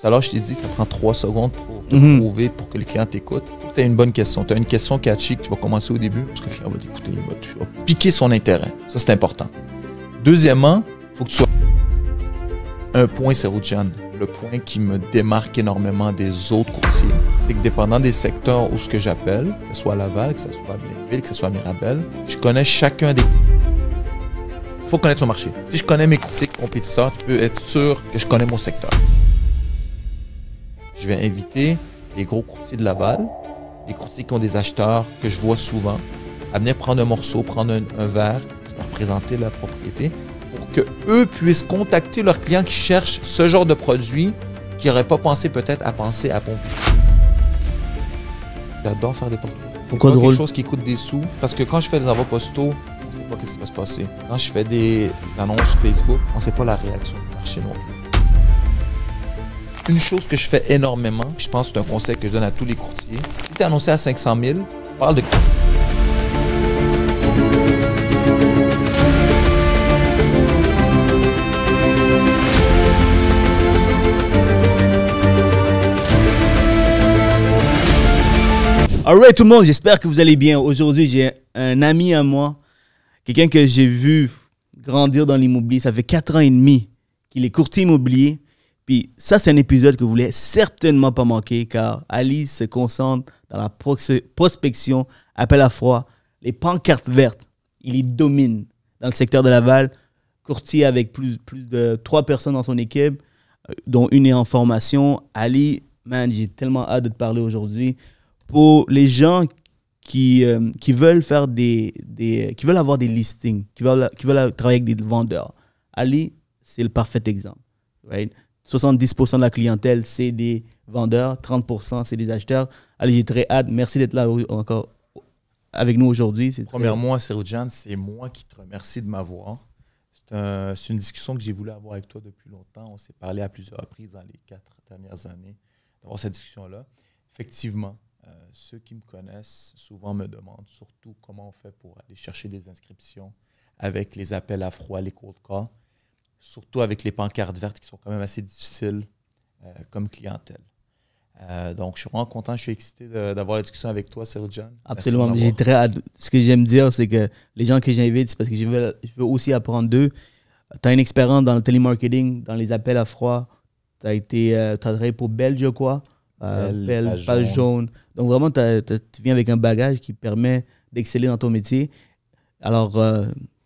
Tout à l'heure, je t'ai dit, ça prend 3 secondes pour te prouver, pour que le client t'écoute. Tu as une bonne question. Tu as une question catchy que tu vas commencer au début, parce que le client va t'écouter, tu vas piquer son intérêt. Ça, c'est important. Deuxièmement, il faut que tu sois... Un point, Seroujane, le point qui me démarque énormément des autres courtiers, c'est que dépendant des secteurs où ce que j'appelle, que ce soit Laval, que ce soit Blainville, que ce soit Mirabel, je connais chacun des... Il faut connaître son marché. Si je connais mes courtiers compétiteurs, tu peux être sûr que je connais mon secteur. Je vais inviter les gros courtiers de Laval, les courtiers qui ont des acheteurs que je vois souvent, à venir prendre un morceau, prendre un verre, leur présenter la propriété, pour qu'eux puissent contacter leurs clients qui cherchent ce genre de produit qui n'auraient pas pensé peut-être à penser à pomper. J'adore faire des porte-clés. C'est pas quelque chose qui coûte des sous, parce que quand je fais des envois postaux, on ne sait pas ce qui va se passer. Quand je fais des annonces Facebook, on ne sait pas la réaction du marché non plus. Une chose que je fais énormément, je pense que c'est un conseil que je donne à tous les courtiers. Si tu es annoncé à 500 000, parle de... Alright tout le monde, j'espère que vous allez bien. Aujourd'hui, j'ai un ami à moi, quelqu'un que j'ai vu grandir dans l'immobilier. Ça fait 4 ans et demi qu'il est courtier immobilier. Puis ça, c'est un épisode que vous voulez certainement pas manquer car Ali se concentre dans la prospection, appel à froid, les pancartes vertes. Il y domine dans le secteur de Laval. Courtier avec plus de 3 personnes dans son équipe, dont une est en formation. Ali, man, j'ai tellement hâte de te parler aujourd'hui. Pour les gens qui veulent faire qui veulent avoir des listings, qui veulent travailler avec des vendeurs, Ali, c'est le parfait exemple. Right? 70% de la clientèle, c'est des vendeurs, 30% c'est des acheteurs. Ali, j'ai très hâte. Merci d'être là encore avec nous aujourd'hui. Premièrement, Seroujane, c'est moi qui te remercie de m'avoir. C'est une discussion que j'ai voulu avoir avec toi depuis longtemps. On s'est parlé à plusieurs reprises dans les 4 dernières années d'avoir cette discussion-là. Effectivement, ceux qui me connaissent souvent me demandent surtout comment on fait pour aller chercher des inscriptions avec les appels à froid, les cold calls, surtout avec les pancartes vertes qui sont quand même assez difficiles comme clientèle. Donc, je suis vraiment content, je suis excité d'avoir la discussion avec toi, Seroujane. Absolument, j'ai très hâte. Ce que j'aime dire, c'est que les gens que j'invite, c'est parce que je veux aussi apprendre d'eux. Tu as une expérience dans le télémarketing, dans les appels à froid. Tu as travaillé pour Bell, je crois. Belle, page jaune. Donc vraiment, tu viens avec un bagage qui permet d'exceller dans ton métier. Alors,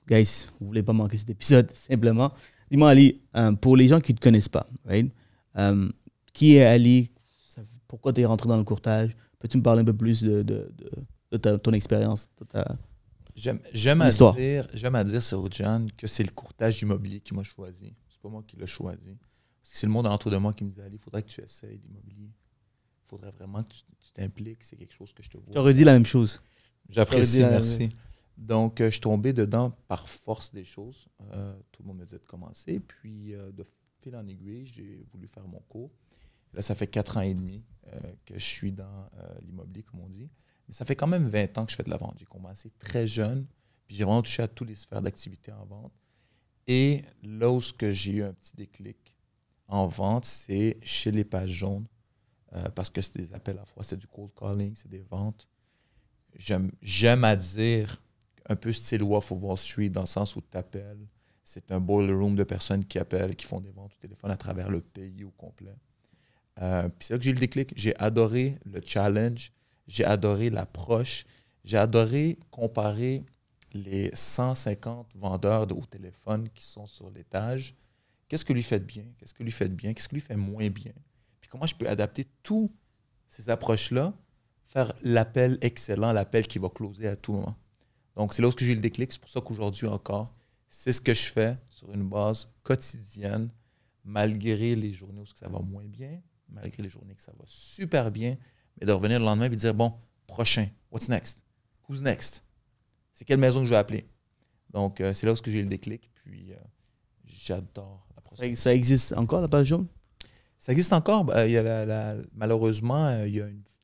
guys, vous ne voulez pas manquer cet épisode, simplement. Dis-moi, Ali, pour les gens qui ne te connaissent pas, right? Qui est Ali? Pourquoi tu es rentré dans le courtage? Peux-tu me parler un peu plus de ton expérience? J'aime à dire, Seroujane, que c'est le courtage immobilier qui m'a choisi. C'est pas moi qui l'ai choisi. C'est le monde autour de moi qui me dit, Ali, il faudrait que tu essayes l'immobilier. Il faudrait vraiment que tu t'impliques. C'est quelque chose que je te vois. Tu aurais dit la même chose. J'apprécie, merci. Donc, je suis tombé dedans par force des choses. Tout le monde me disait de commencer. Puis, de fil en aiguille, j'ai voulu faire mon cours. Là, ça fait 4 ans et demi que je suis dans l'immobilier, comme on dit. Mais ça fait quand même 20 ans que je fais de la vente. J'ai commencé très jeune. Puis, j'ai vraiment touché à toutes les sphères d'activité en vente. Et là où j'ai eu un petit déclic en vente, c'est chez les pages jaunes. Parce que c'est des appels à froid, c'est du cold calling, c'est des ventes. J'aime à dire, un peu style Wolf of Wall Street, dans le sens où tu appelles. C'est un boiler room de personnes qui appellent, qui font des ventes au téléphone à travers le pays au complet. Puis c'est là que j'ai eu le déclic. J'ai adoré le challenge, j'ai adoré l'approche, j'ai adoré comparer les 150 vendeurs au téléphone qui sont sur l'étage. Qu'est-ce que lui fait bien? Qu'est-ce que lui fait bien? Qu'est-ce que lui fait moins bien? Puis comment je peux adapter toutes ces approches-là, faire l'appel excellent, l'appel qui va closer à tout moment. Donc, c'est là où j'ai eu le déclic. C'est pour ça qu'aujourd'hui encore, c'est ce que je fais sur une base quotidienne, malgré les journées où ça va moins bien, malgré les journées que ça va super bien, mais de revenir le lendemain et de dire, bon, prochain, what's next? Who's next? C'est quelle maison que je vais appeler? Donc, c'est là où j'ai eu le déclic. Puis, j'adore la prospection. Ça existe encore, la page jaune? Ça existe encore. Malheureusement, il y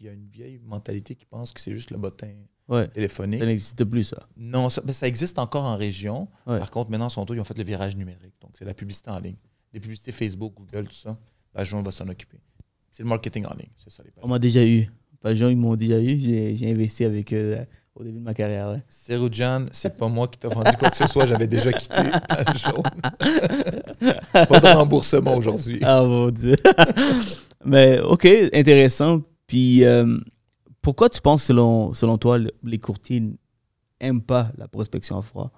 a une vieille mentalité qui pense que c'est juste le bottin téléphonique. Ça n'existe plus, ça. Non, ça existe encore en région. Ouais. Par contre, maintenant, ils ont fait le virage numérique. Donc, c'est la publicité en ligne. Les publicités Facebook, Google, tout ça. Pagéon va s'en occuper. C'est le marketing en ligne, c'est ça les Pagéon. On m'a déjà eu. Pagéon, ils m'ont déjà eu. J'ai investi avec eux au début de ma carrière. Ouais. Seroujane, c'est pas moi qui t'ai vendu quoi que ce soit. J'avais déjà quitté Pagéon. Pas de remboursement aujourd'hui. Ah mon Dieu. Mais OK, intéressant. Puis pourquoi tu penses, selon toi, les courtiers n'aiment pas la prospection à froid?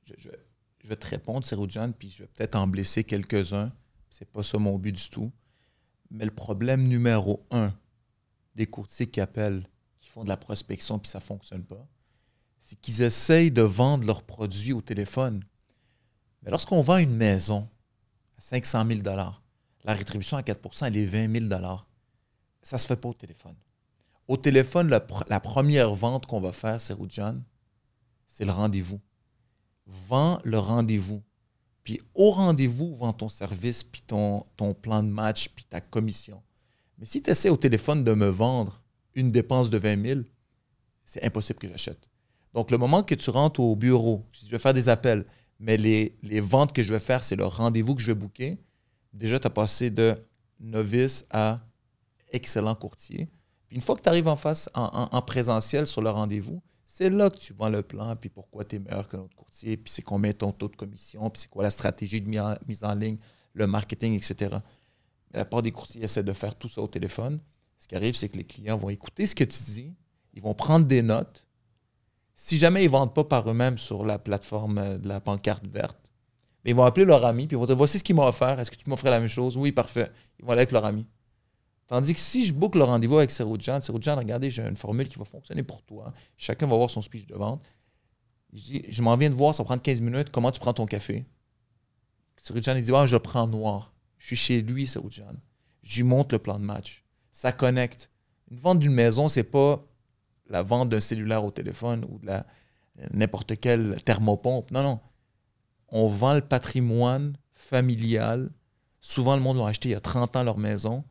Je vais te répondre, Seroujane, puis je vais peut-être en blesser quelques-uns. C'est pas ça mon but du tout. Mais le problème numéro 1 des courtiers qui appellent, qui font de la prospection puis ça ne fonctionne pas, c'est qu'ils essayent de vendre leurs produits au téléphone. Mais lorsqu'on vend une maison à 500 000 $, la rétribution à 4 % elle est 20 000 $. Ça ne se fait pas au téléphone. Au téléphone, la première vente qu'on va faire, Seroujane, c'est le rendez-vous. Vends le rendez-vous. Puis au rendez-vous, vends ton service, puis ton plan de match, puis ta commission. Mais si tu essaies au téléphone de me vendre une dépense de 20 000, c'est impossible que j'achète. Donc, le moment que tu rentres au bureau, si je vais faire des appels, mais les ventes que je vais faire, c'est le rendez-vous que je vais booker, déjà, tu as passé de novice à excellent courtier. Puis une fois que tu arrives en face, en présentiel sur le rendez-vous, c'est là que tu vends le plan, puis pourquoi tu es meilleur que notre courtier, puis c'est combien ton taux de commission, puis c'est quoi la stratégie de mise en ligne, le marketing, etc. Mais la part des courtiers essaient de faire tout ça au téléphone. Ce qui arrive, c'est que les clients vont écouter ce que tu dis, ils vont prendre des notes. Si jamais ils ne vendent pas par eux-mêmes sur la plateforme de la pancarte verte, ils vont appeler leur ami, puis ils vont dire « Voici ce qu'il m'a offert, est-ce que tu m'offrais la même chose? » Oui, parfait. Ils vont aller avec leur ami. Tandis que si je book le rendez-vous avec Seroujane, regardez, j'ai une formule qui va fonctionner pour toi. Chacun va voir son speech de vente. Je dis, je m'en viens de voir, ça va prendre 15 minutes. Comment tu prends ton café? Seroujane, il dit, je le prends noir. Je suis chez lui, Seroujane. Je lui montre le plan de match. Ça connecte. Une vente d'une maison, c'est pas la vente d'un cellulaire au téléphone ou de n'importe quelle thermopompe. Non, non. On vend le patrimoine familial. Souvent, le monde l'a acheté il y a 30 ans leur maison.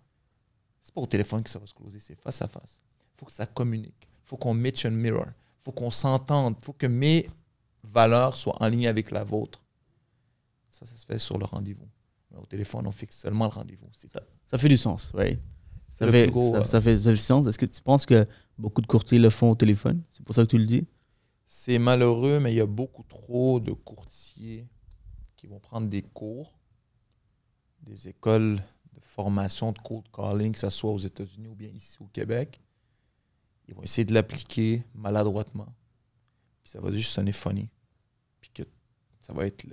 C'est pas au téléphone que ça va se closer, c'est face à face. Il faut que ça communique. Il faut qu'on match un mirror. Il faut qu'on s'entende. Il faut que mes valeurs soient en ligne avec la vôtre. Ça se fait sur le rendez-vous. Mais au téléphone, on fixe seulement le rendez-vous. Ça fait du sens, oui. Ça fait du sens. Est-ce que tu penses que beaucoup de courtiers le font au téléphone? C'est pour ça que tu le dis? C'est malheureux, mais il y a beaucoup trop de courtiers qui vont prendre des cours, des écoles de formation de cold calling, que ce soit aux États-Unis ou bien ici au Québec. Ils vont essayer de l'appliquer maladroitement. Puis ça va juste sonner funny. Puis que ça va être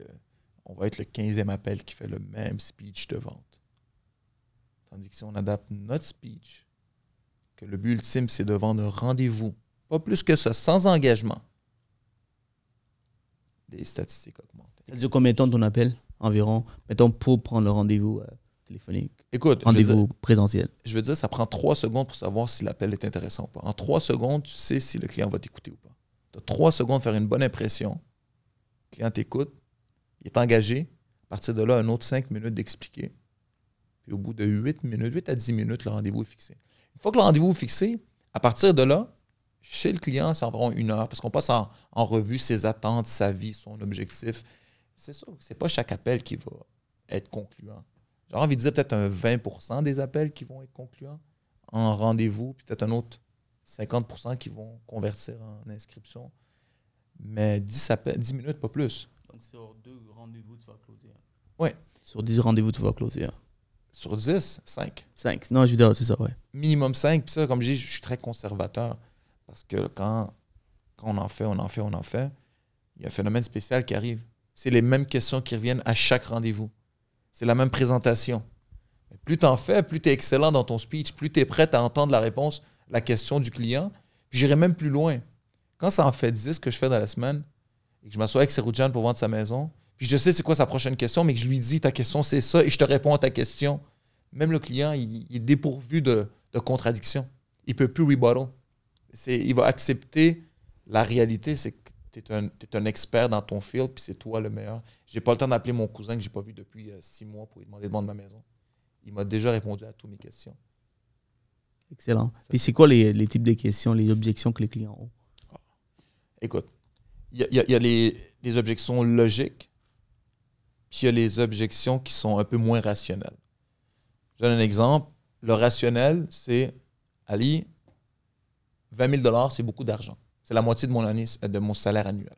on va être le 15e appel qui fait le même speech de vente. Tandis que si on adapte notre speech, que le but ultime, c'est de vendre un rendez-vous, pas plus que ça, sans engagement, les statistiques augmentent. Ça dure combien de temps ton appel, environ, mettons, pour prendre le rendez-vous téléphonique? Écoute, rendez-vous présentiel. Je veux dire, ça prend 3 secondes pour savoir si l'appel est intéressant ou pas. En 3 secondes, tu sais si le client va t'écouter ou pas. Tu as 3 secondes pour faire une bonne impression. Le client t'écoute, il est engagé. À partir de là, un autre 5 minutes d'expliquer. Puis au bout de 8 à 10 minutes, le rendez-vous est fixé. Une fois que le rendez-vous est fixé, à partir de là, chez le client, c'est environ 1 heure parce qu'on passe en revue ses attentes, sa vie, son objectif. C'est sûr que ce n'est pas chaque appel qui va être concluant. J'ai envie de dire peut-être un 20% des appels qui vont être concluants en rendez-vous, puis peut-être un autre 50% qui vont convertir en inscription. Mais 10 minutes, pas plus. Donc sur 2 rendez-vous, tu vas closer. Oui. Sur 10 rendez-vous, tu vas closer. Sur 10, 5. 5. Non, je veux dire, c'est ça, ouais. Minimum 5. Puis ça, comme je dis, je suis très conservateur. Parce que quand on en fait. Il y a un phénomène spécial qui arrive. C'est les mêmes questions qui reviennent à chaque rendez-vous. C'est la même présentation. Plus tu en fais, plus tu es excellent dans ton speech, plus tu es prêt à entendre la réponse, la question du client. Puis j'irai même plus loin. Quand ça en fait 10 que je fais dans la semaine, et que je m'assois avec Seroujane pour vendre sa maison, puis je sais c'est quoi sa prochaine question, mais que je lui dis ta question c'est ça, et je te réponds à ta question, même le client, il est dépourvu de contradiction. Il ne peut plus rebuttal. Il va accepter la réalité, c'est que tu es un expert dans ton field, puis c'est toi le meilleur. J'ai pas le temps d'appeler mon cousin que j'ai pas vu depuis 6 mois pour lui demander de vendre ma maison. Il m'a déjà répondu à toutes mes questions. Excellent. Puis c'est quoi les types de questions, les objections que les clients ont? Écoute, il y a les objections logiques, puis il y a les objections qui sont un peu moins rationnelles. Je donne un exemple. Le rationnel, c'est, Ali, 20 000 $, c'est beaucoup d'argent. C'est la moitié de mon salaire annuel.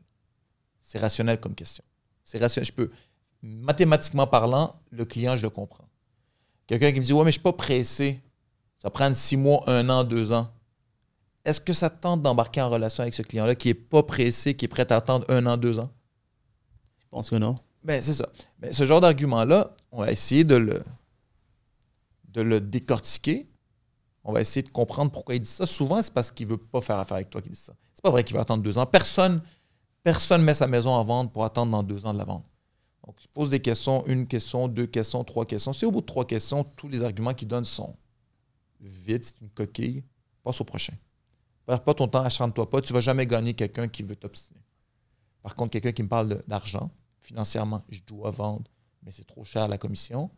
C'est rationnel comme question. C'est rationnel. Mathématiquement parlant, le client, je le comprends. Quelqu'un qui me dit, ouais, mais je ne suis pas pressé. Ça prend 6 mois, 1 an, 2 ans. Est-ce que ça te tente d'embarquer en relation avec ce client-là qui n'est pas pressé, qui est prêt à attendre 1 an, 2 ans? Je pense que non. Ben, c'est ça. Ben, ce genre d'argument-là, on va essayer de le décortiquer. On va essayer de comprendre pourquoi il dit ça. Souvent, c'est parce qu'il ne veut pas faire affaire avec toi qu'il dit ça. C'est pas vrai qu'il va attendre 2 ans. Personne met sa maison en vente pour attendre dans 2 ans de la vente. Donc, il pose des questions, 1 question, 2 questions, 3 questions. Si au bout de 3 questions, tous les arguments qu'il donne sont vides, c'est une coquille, passe au prochain. Perds pas ton temps, acharne-toi pas. Tu ne vas jamais gagner quelqu'un qui veut t'obstiner. Par contre, quelqu'un qui me parle d'argent, financièrement, je dois vendre, mais c'est trop cher la commission.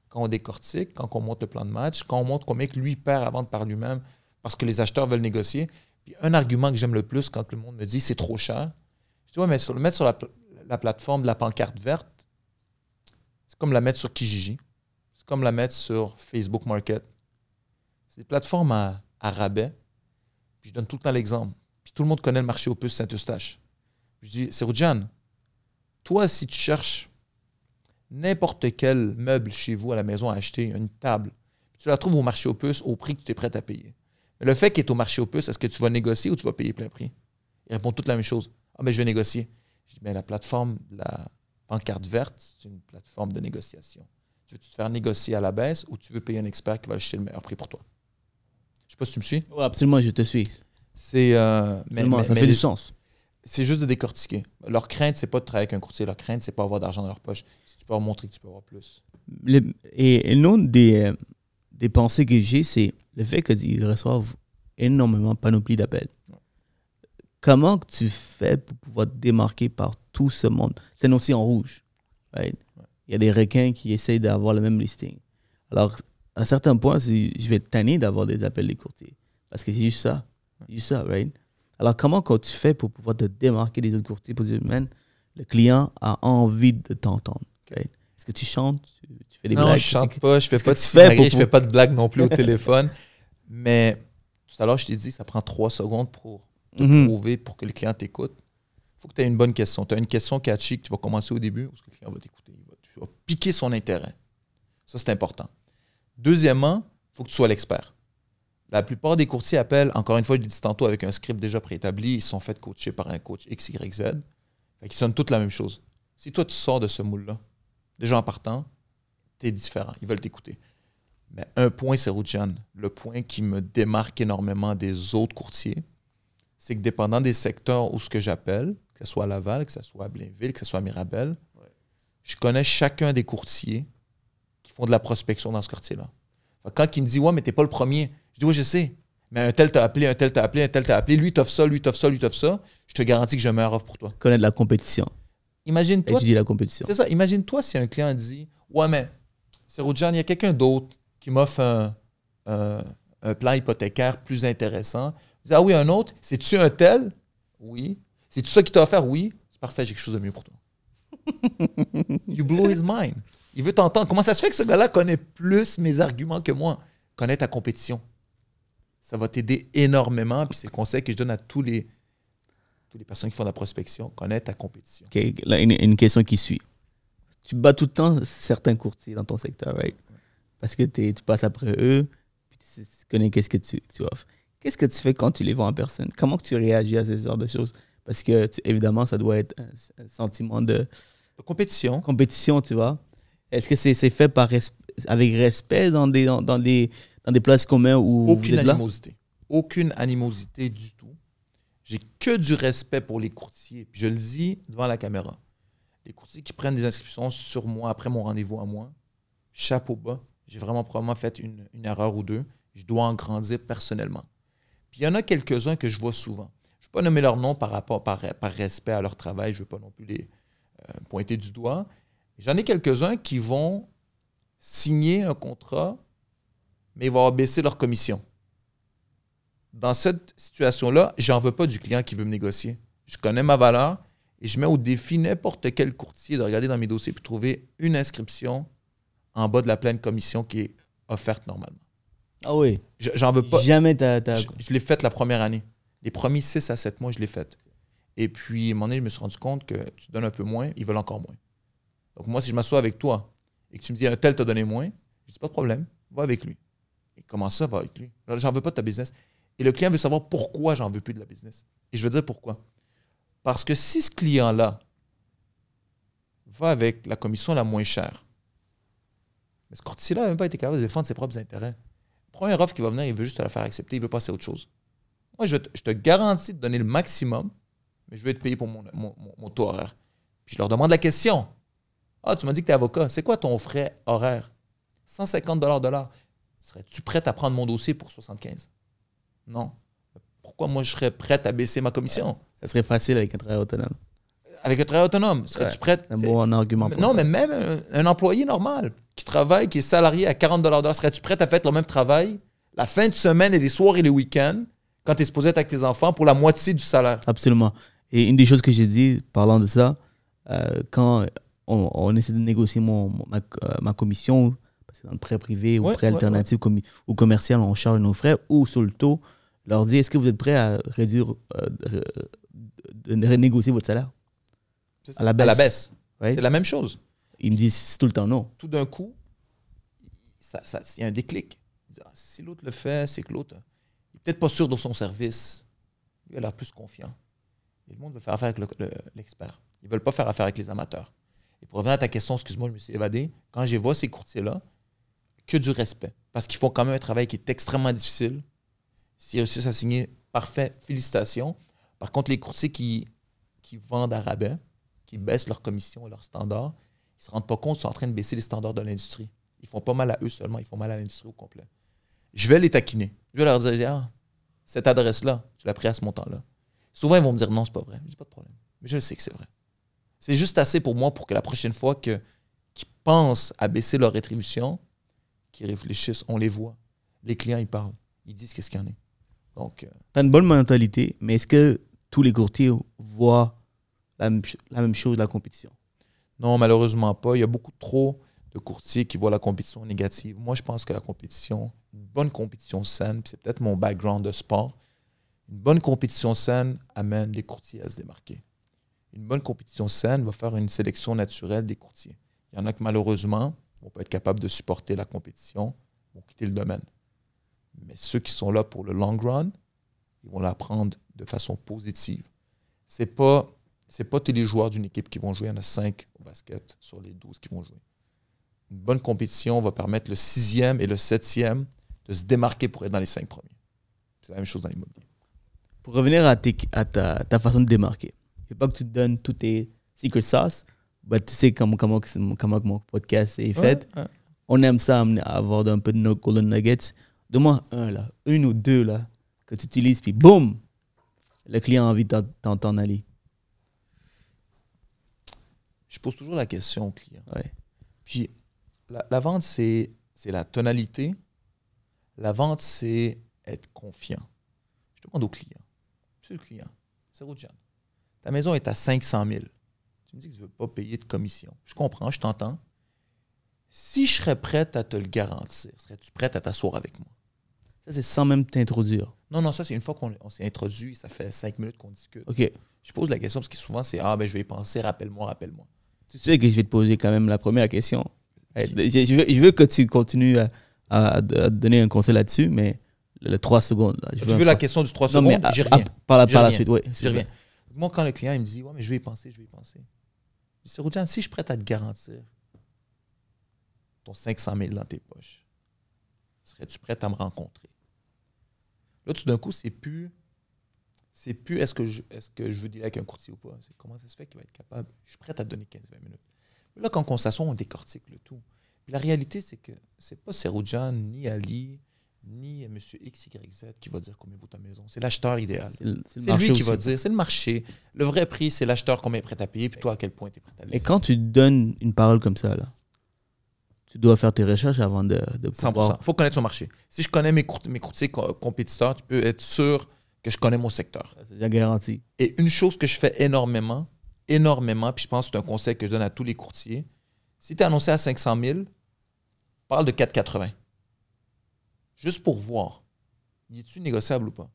Quand on décortique, quand on monte le plan de match, quand on montre combien que lui perd à vendre par lui-même parce que les acheteurs veulent négocier. Puis un argument que j'aime le plus quand le monde me dit c'est trop cher, je dis ouais, mais le mettre sur la plateforme de la pancarte verte, c'est comme la mettre sur Kijiji. C'est comme la mettre sur Facebook Market. C'est des plateformes à rabais. Puis je donne tout le temps l'exemple. Puis tout le monde connaît le marché aux puces Saint-Eustache. Je dis, Seroudjane, toi, si tu cherches n'importe quel meuble chez vous à la maison à acheter, une table, tu la trouves au marché aux puces au prix que tu es prêt à payer. Mais le fait qu'il est au marché aux puces, est-ce que tu vas négocier ou tu vas payer plein prix? Il répond toute la même chose. Ah, ben je vais négocier. Je dis, mais la plateforme de la pancarte verte, c'est une plateforme de négociation. Tu veux te faire négocier à la baisse ou tu veux payer un expert qui va acheter le meilleur prix pour toi? Je ne sais pas si tu me suis. Oui, absolument, je te suis. Ça fait du sens. C'est juste de décortiquer. Leur crainte, c'est pas de travailler avec un courtier. Leur crainte, c'est pas avoir d'argent dans leur poche. Si tu peux leur montrer que tu peux avoir plus. Et l'une des pensées que j'ai, c'est le fait qu'ils reçoivent énormément de panoplie d'appels. Ouais. Comment tu fais pour pouvoir te démarquer par tout ce monde? C'est aussi en rouge. Right? Ouais. Il y a des requins qui essayent d'avoir le même listing. Alors, à certains points, je vais être tanné d'avoir des appels des courtiers. Parce que c'est juste ça. C'est juste ça, right? Alors, comment quand tu fais pour pouvoir te démarquer des autres courtiers pour dire, man, le client a envie de t'entendre. Okay? Est-ce que tu chantes? Tu fais des blagues? Non, je chante pas. Je fais pas de simagrée, je fais pas de blagues non plus au téléphone. Mais tout à l'heure, je t'ai dit, ça prend 3 secondes pour te prouver, pour que le client t'écoute. Il faut que tu aies une bonne question. Tu as une question catchy que tu vas commencer au début, où le client va t'écouter. Tu vas piquer son intérêt. Ça, c'est important. Deuxièmement, il faut que tu sois l'expert. La plupart des courtiers appellent, encore une fois, je l'ai dit tantôt, avec un script déjà préétabli, ils sont fait coacher par un coach X, Y, Z. Ils sonnent toutes la même chose. Si toi, tu sors de ce moule-là, déjà en partant, tu es différent. Ils veulent t'écouter. Mais un point, c'est Seroudjane. Le point qui me démarque énormément des autres courtiers, c'est que dépendant des secteurs où ce que j'appelle, que ce soit à Laval, que ce soit à Blainville, que ce soit à Mirabel, je connais chacun des courtiers qui font de la prospection dans ce quartier-là. Quand il me dit « Ouais, mais t'es pas le premier », je dis « Oui, je sais. Mais un tel t'a appelé, un tel t'a appelé, un tel t'a appelé. Lui, t'offre ça, lui, t'offre ça, lui, t'offre ça. Je te garantis que j'ai une meilleure offre pour toi. » Connaître la compétition. Imagine-toi. Étudier la compétition. C'est ça. Imagine-toi si un client dit « Ouais, mais Seroudjane, il y a quelqu'un d'autre qui m'offre un plan hypothécaire plus intéressant. » Je dis « Ah oui, un autre. C'est-tu un tel? » Oui. « C'est-tu ça qui t'a offert? » Oui. C'est parfait, j'ai quelque chose de mieux pour toi. You blow his mind. Il veut t'entendre. Comment ça se fait que ce gars-là connaît plus mes arguments que moi? Connais ta compétition. Ça va t'aider énormément. Puis c'est le conseil que je donne à toutes les personnes qui font de la prospection. Connais ta compétition. Okay. Là, une question qui suit. Tu bats tout le temps certains courtiers dans ton secteur, right? Parce que tu passes après eux, puis tu connais qu'est-ce que tu offres. Qu'est-ce que tu fais quand tu les vends en personne? Comment que tu réagis à ces sortes de choses? Parce que, évidemment, ça doit être un sentiment de compétition. Compétition, tu vois. Est-ce que c'est fait avec respect dans des places communes où aucune vous êtes là? Animosité. Aucune animosité du tout. J'ai que du respect pour les courtiers. Puis je le dis devant la caméra. Les courtiers qui prennent des inscriptions sur moi après mon rendez-vous à moi, chapeau bas. J'ai vraiment probablement fait une erreur ou deux. Je dois en grandir personnellement. Puis il y en a quelques-uns que je vois souvent. Je ne vais pas nommer leur nom par respect à leur travail. Je ne veux pas non plus les pointer du doigt. J'en ai quelques-uns qui vont signer un contrat, mais ils vont baisser leur commission. Dans cette situation-là, je n'en veux pas du client qui veut me négocier. Je connais ma valeur et je mets au défi n'importe quel courtier de regarder dans mes dossiers et trouver une inscription en bas de la pleine commission qui est offerte normalement. Ah oui. J'en veux pas. Jamais Je l'ai faite la première année. Les premiers 6 à 7 mois, je l'ai faite. Et puis, à un moment donné, je me suis rendu compte que tu donnes un peu moins, ils veulent encore moins. Donc, moi, si je m'assois avec toi et que tu me dis un tel t'a donné moins, je dis pas de problème, va avec lui. Et comment ça, va avec lui? J'en veux pas de ta business. Et le client veut savoir pourquoi j'en veux plus de la business. Et je veux dire pourquoi. Parce que si ce client-là va avec la commission la moins chère, mais ce courtier-là n'a même pas été capable de défendre ses propres intérêts. Première offre qui va venir, il veut juste te la faire accepter, il veut passer à autre chose. Moi, je te garantis de donner le maximum, mais je vais être payé pour mon taux horaire. Puis je leur demande la question. Ah, tu m'as dit que tu es avocat. C'est quoi ton frais horaire? 150 $ de l'heure. Serais-tu prête à prendre mon dossier pour 75? Non. Pourquoi moi, je serais prête à baisser ma commission? Ça serait facile avec un travail autonome. Avec un travail autonome, serais-tu prête? C'est un bon argument. Non, mais même un employé normal qui travaille, qui est salarié à 40 $ de l'heure, serais-tu prête à faire le même travail la fin de semaine et les soirs et les week-ends quand tu es supposé être avec tes enfants pour la moitié du salaire? Absolument. Et une des choses que j'ai dit, parlant de ça, quand on essaie de négocier ma commission, parce que dans le prêt privé ou prêt alternatif ou commercial, on charge nos frais ou sur le taux, leur dire, est-ce que vous êtes prêt à réduire, de renégocier votre salaire? À la baisse. Ouais. C'est la même chose. Ils me disent tout le temps non. Tout d'un coup, il y a un déclic. Si l'autre le fait, c'est que l'autre n'est peut-être pas sûr de son service. Il a l'air plus confiant. Et le monde veut faire affaire avec l'expert. Ils ne veulent pas faire affaire avec les amateurs. Et pour revenir à ta question, excuse-moi, je me suis évadé. Quand je vois ces courtiers-là, que du respect. Parce qu'ils font quand même un travail qui est extrêmement difficile. S'ils réussissent à signer, parfait, félicitations. Par contre, les courtiers qui vendent à rabais, qui baissent leurs commissions et leurs standards, ils ne se rendent pas compte qu'ils sont en train de baisser les standards de l'industrie. Ils ne font pas mal à eux seulement, ils font mal à l'industrie au complet. Je vais les taquiner. Je vais leur dire, cette adresse-là, tu l'as pris à ce montant-là. Souvent, ils vont me dire, non, c'est pas vrai. Je dis, pas de problème. Mais je le sais que c'est vrai. C'est juste assez pour moi pour que la prochaine fois qu'ils pensent à baisser leur rétribution, qu'ils réfléchissent, on les voit. Les clients, ils parlent. Ils disent qu'est-ce qu'il y en a. Donc, tu as une bonne mentalité, mais est-ce que tous les courtiers voient la même chose de la compétition? Non, malheureusement pas. Il y a beaucoup trop de courtiers qui voient la compétition négative. Moi, je pense que la compétition, une bonne compétition saine, c'est peut-être mon background de sport, une bonne compétition saine amène les courtiers à se démarquer. Une bonne compétition saine va faire une sélection naturelle des courtiers. Il y en a qui, malheureusement, vont pas être capables de supporter la compétition, vont quitter le domaine. Mais ceux qui sont là pour le long run, ils vont la prendre de façon positive. C'est pas tous les joueurs d'une équipe qui vont jouer. Il y en a 5 au basket sur les 12 qui vont jouer. Une bonne compétition va permettre le 6e et le 7e de se démarquer pour être dans les 5 premiers. C'est la même chose dans l'immobilier. Pour revenir à ta façon de démarquer, je ne veux pas que tu te donnes tous tes secret sauce, mais tu sais comment mon podcast est fait. Ouais. On aime ça, avoir un peu de nos golden nuggets. Donne-moi une ou deux là, que tu utilises, puis boum, le client a envie de t'en aller. Je pose toujours la question au client. Ouais. Puis, la vente, c'est la tonalité. La vente, c'est être confiant. Je demande au client. Monsieur le client, c'est Rojan. Ta maison est à 500 000. Tu me dis que tu ne veux pas payer de commission. Je comprends, je t'entends. Si je serais prête à te le garantir, serais-tu prête à t'asseoir avec moi? Ça, c'est sans même t'introduire. Non, ça, c'est une fois qu'on s'est introduit, ça fait 5 minutes qu'on discute. OK. Je pose la question parce que souvent, c'est « je vais y penser, rappelle-moi. » Tu sais que je vais te poser quand même la première question. Je veux que tu continues à donner un conseil là-dessus, mais le 3 secondes. Là, tu veux la question du 3 secondes? J'y reviens. Par la suite, oui. J'y reviens. Moi, quand le client il me dit « Ouais, mais je vais y penser. » Je dis « C'est Rojan, si je suis prête à te garantir ton 500 000 dans tes poches, serais-tu prête à me rencontrer? » Là, tout d'un coup, c'est plus est-ce que je veux dealer avec un courtier ou pas. C'est comment ça se fait qu'il va être capable. Je suis prête à te donner 15-20 minutes. Mais là, quand on s'assoit, on décortique le tout. Puis la réalité, c'est que c'est pas Seroujan, ni Ali, ni M. XYZ qui va dire combien vaut ta maison. C'est l'acheteur idéal. C'est lui qui va dire, c'est le marché. Le vrai prix, c'est l'acheteur combien est prêt à payer, puis toi, à quel point tu es prêt à laisser. Et quand tu donnes une parole comme ça, là, tu dois faire tes recherches avant de pouvoir... 100%. Il faut connaître son marché. Si je connais mes courtiers compétiteurs, tu peux être sûr que je connais mon secteur. C'est déjà garanti. Et une chose que je fais énormément, puis je pense que c'est un conseil que je donne à tous les courtiers, si tu es annoncé à 500 000, parle de 4,80. juste pour voir. Es-tu négociable ou pas?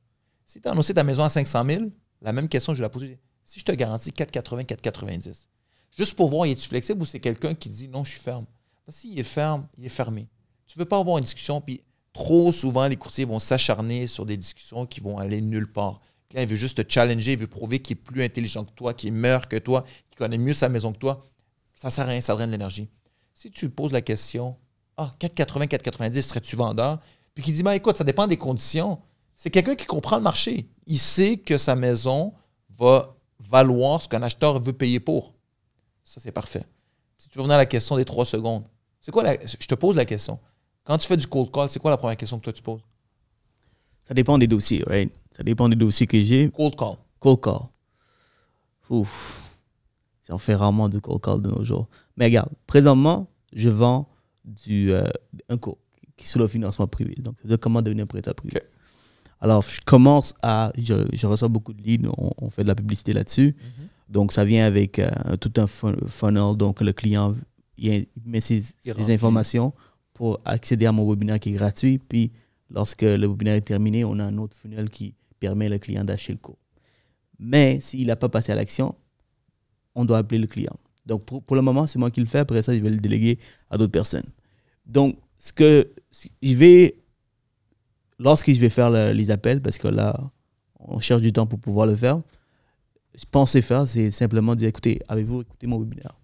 Si tu as annoncé ta maison à 500 000, la même question, je vais la poser. Si je te garantis 4,80, 4,90, juste pour voir, es-tu flexible ou c'est quelqu'un qui dit non, je suis ferme? Parce qu'il est ferme, il est fermé. Tu ne veux pas avoir une discussion, puis trop souvent, les courtiers vont s'acharner sur des discussions qui vont aller nulle part. Le client, il veut juste te challenger, il veut prouver qu'il est plus intelligent que toi, qu'il est meilleur que toi, qu'il connaît mieux sa maison que toi. Ça ne sert à rien, ça draine de l'énergie. Si tu poses la question, 4,80, 4,90, serais-tu vendeur? Puis qu'il dit, écoute, ça dépend des conditions. C'est quelqu'un qui comprend le marché. Il sait que sa maison va valoir ce qu'un acheteur veut payer pour. Ça, c'est parfait. Si tu veux revenir à la question des 3 secondes, je te pose la question. Quand tu fais du cold call, c'est quoi la première question que toi tu poses? Ça dépend des dossiers, right? Ça dépend des dossiers que j'ai. Cold call. Cold call. Ouf. J'en fais rarement du cold call de nos jours. Mais regarde, présentement, je vends un cours qui est sur le financement privé. Donc, c'est-à-dire comment devenir un prêteur privé. Okay. Alors, je reçois beaucoup de leads, on fait de la publicité là-dessus. Donc, ça vient avec tout un funnel. Donc, le client il met ses informations pour accéder à mon webinaire qui est gratuit. Puis, lorsque le webinaire est terminé, on a un autre funnel qui permet au client d'acheter le cours. Mais s'il n'a pas passé à l'action, on doit appeler le client. Donc, pour le moment, c'est moi qui le fais. Après ça, je vais le déléguer à d'autres personnes. Donc, lorsque je vais faire les appels, parce que là, on cherche du temps pour pouvoir le faire, je pensais faire, c'est simplement dire, écoutez, avez-vous écouté mon webinaire?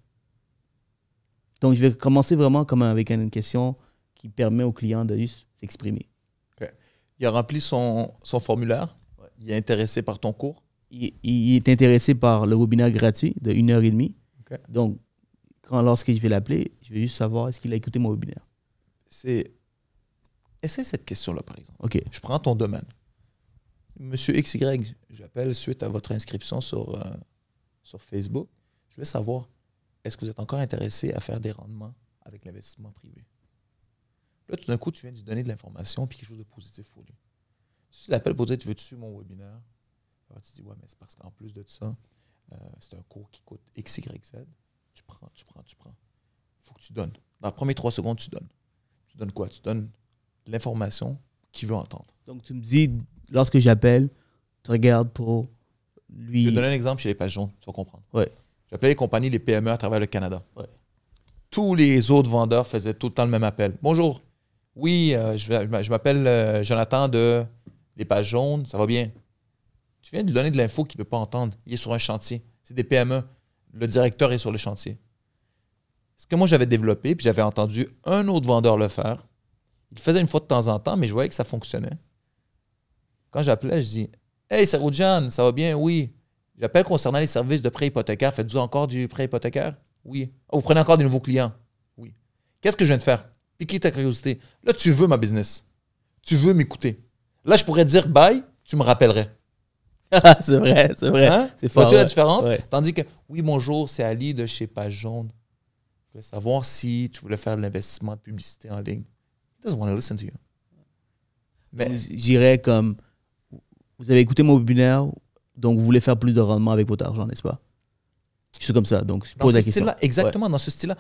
Donc, je vais commencer vraiment comme avec une question qui permet au client de juste s'exprimer. Okay. Il a rempli son formulaire. Ouais. Il est intéressé par ton cours. Il est intéressé par le webinaire gratuit de 1h30. Okay. Donc, lorsque je vais l'appeler, je vais juste savoir est-ce qu'il a écouté mon webinaire. Essaie cette question-là, par exemple. Okay. Je prends ton domaine. Monsieur XY, j'appelle suite à votre inscription sur Facebook. Je veux savoir, est-ce que vous êtes encore intéressé à faire des rendements avec l'investissement privé? Là, tout d'un coup, tu viens de lui donner de l'information et quelque chose de positif pour lui. Si tu l'appelles pour dire, tu veux-tu mon webinaire? Alors, tu dis, ouais, mais c'est parce qu'en plus de ça, c'est un cours qui coûte XYZ. Tu prends. Il faut que tu donnes. Dans les premières 3 secondes, tu donnes. Tu donnes quoi? Tu donnes de l'information qu'il veut entendre. Donc, tu me dis, lorsque j'appelle, tu regardes pour lui... Je vais te donner un exemple chez les pages jaunes, tu vas comprendre. Ouais. J'appelais les compagnies, les PME à travers le Canada. Ouais. Tous les autres vendeurs faisaient tout le temps le même appel. Bonjour. Oui, je m'appelle Jonathan de Les Pages Jaunes. Ça va bien? Tu viens de lui donner de l'info qu'il ne veut pas entendre. Il est sur un chantier. C'est des PME. Le directeur est sur le chantier. Ce que moi, j'avais développé, puis j'avais entendu un autre vendeur le faire. Il le faisait une fois de temps en temps, mais je voyais que ça fonctionnait. Quand j'appelais, je dis « Hey, c'est Rojan, ça va bien? Oui. » J'appelle concernant les services de prêt hypothécaire. Faites-vous encore du prêt hypothécaire? Oui. Oh, vous prenez encore des nouveaux clients? Oui. Qu'est-ce que je viens de faire? Piquer ta curiosité. Là, tu veux ma business. Tu veux m'écouter. Là, je pourrais te dire bye, tu me rappellerais. C'est vrai. Hein? C'est fort. Vois-tu la différence? Ouais. Tandis que, oui, bonjour, c'est Ali de chez Page Jaune. Je voulais savoir si tu voulais faire de l'investissement de publicité en ligne. He doesn't want to listen to you. Mais j'irais comme, vous avez écouté mon webinaire, donc vous voulez faire plus de rendement avec votre argent, n'est-ce pas? C'est comme ça, donc je pose la question. Exactement, dans ce style-là,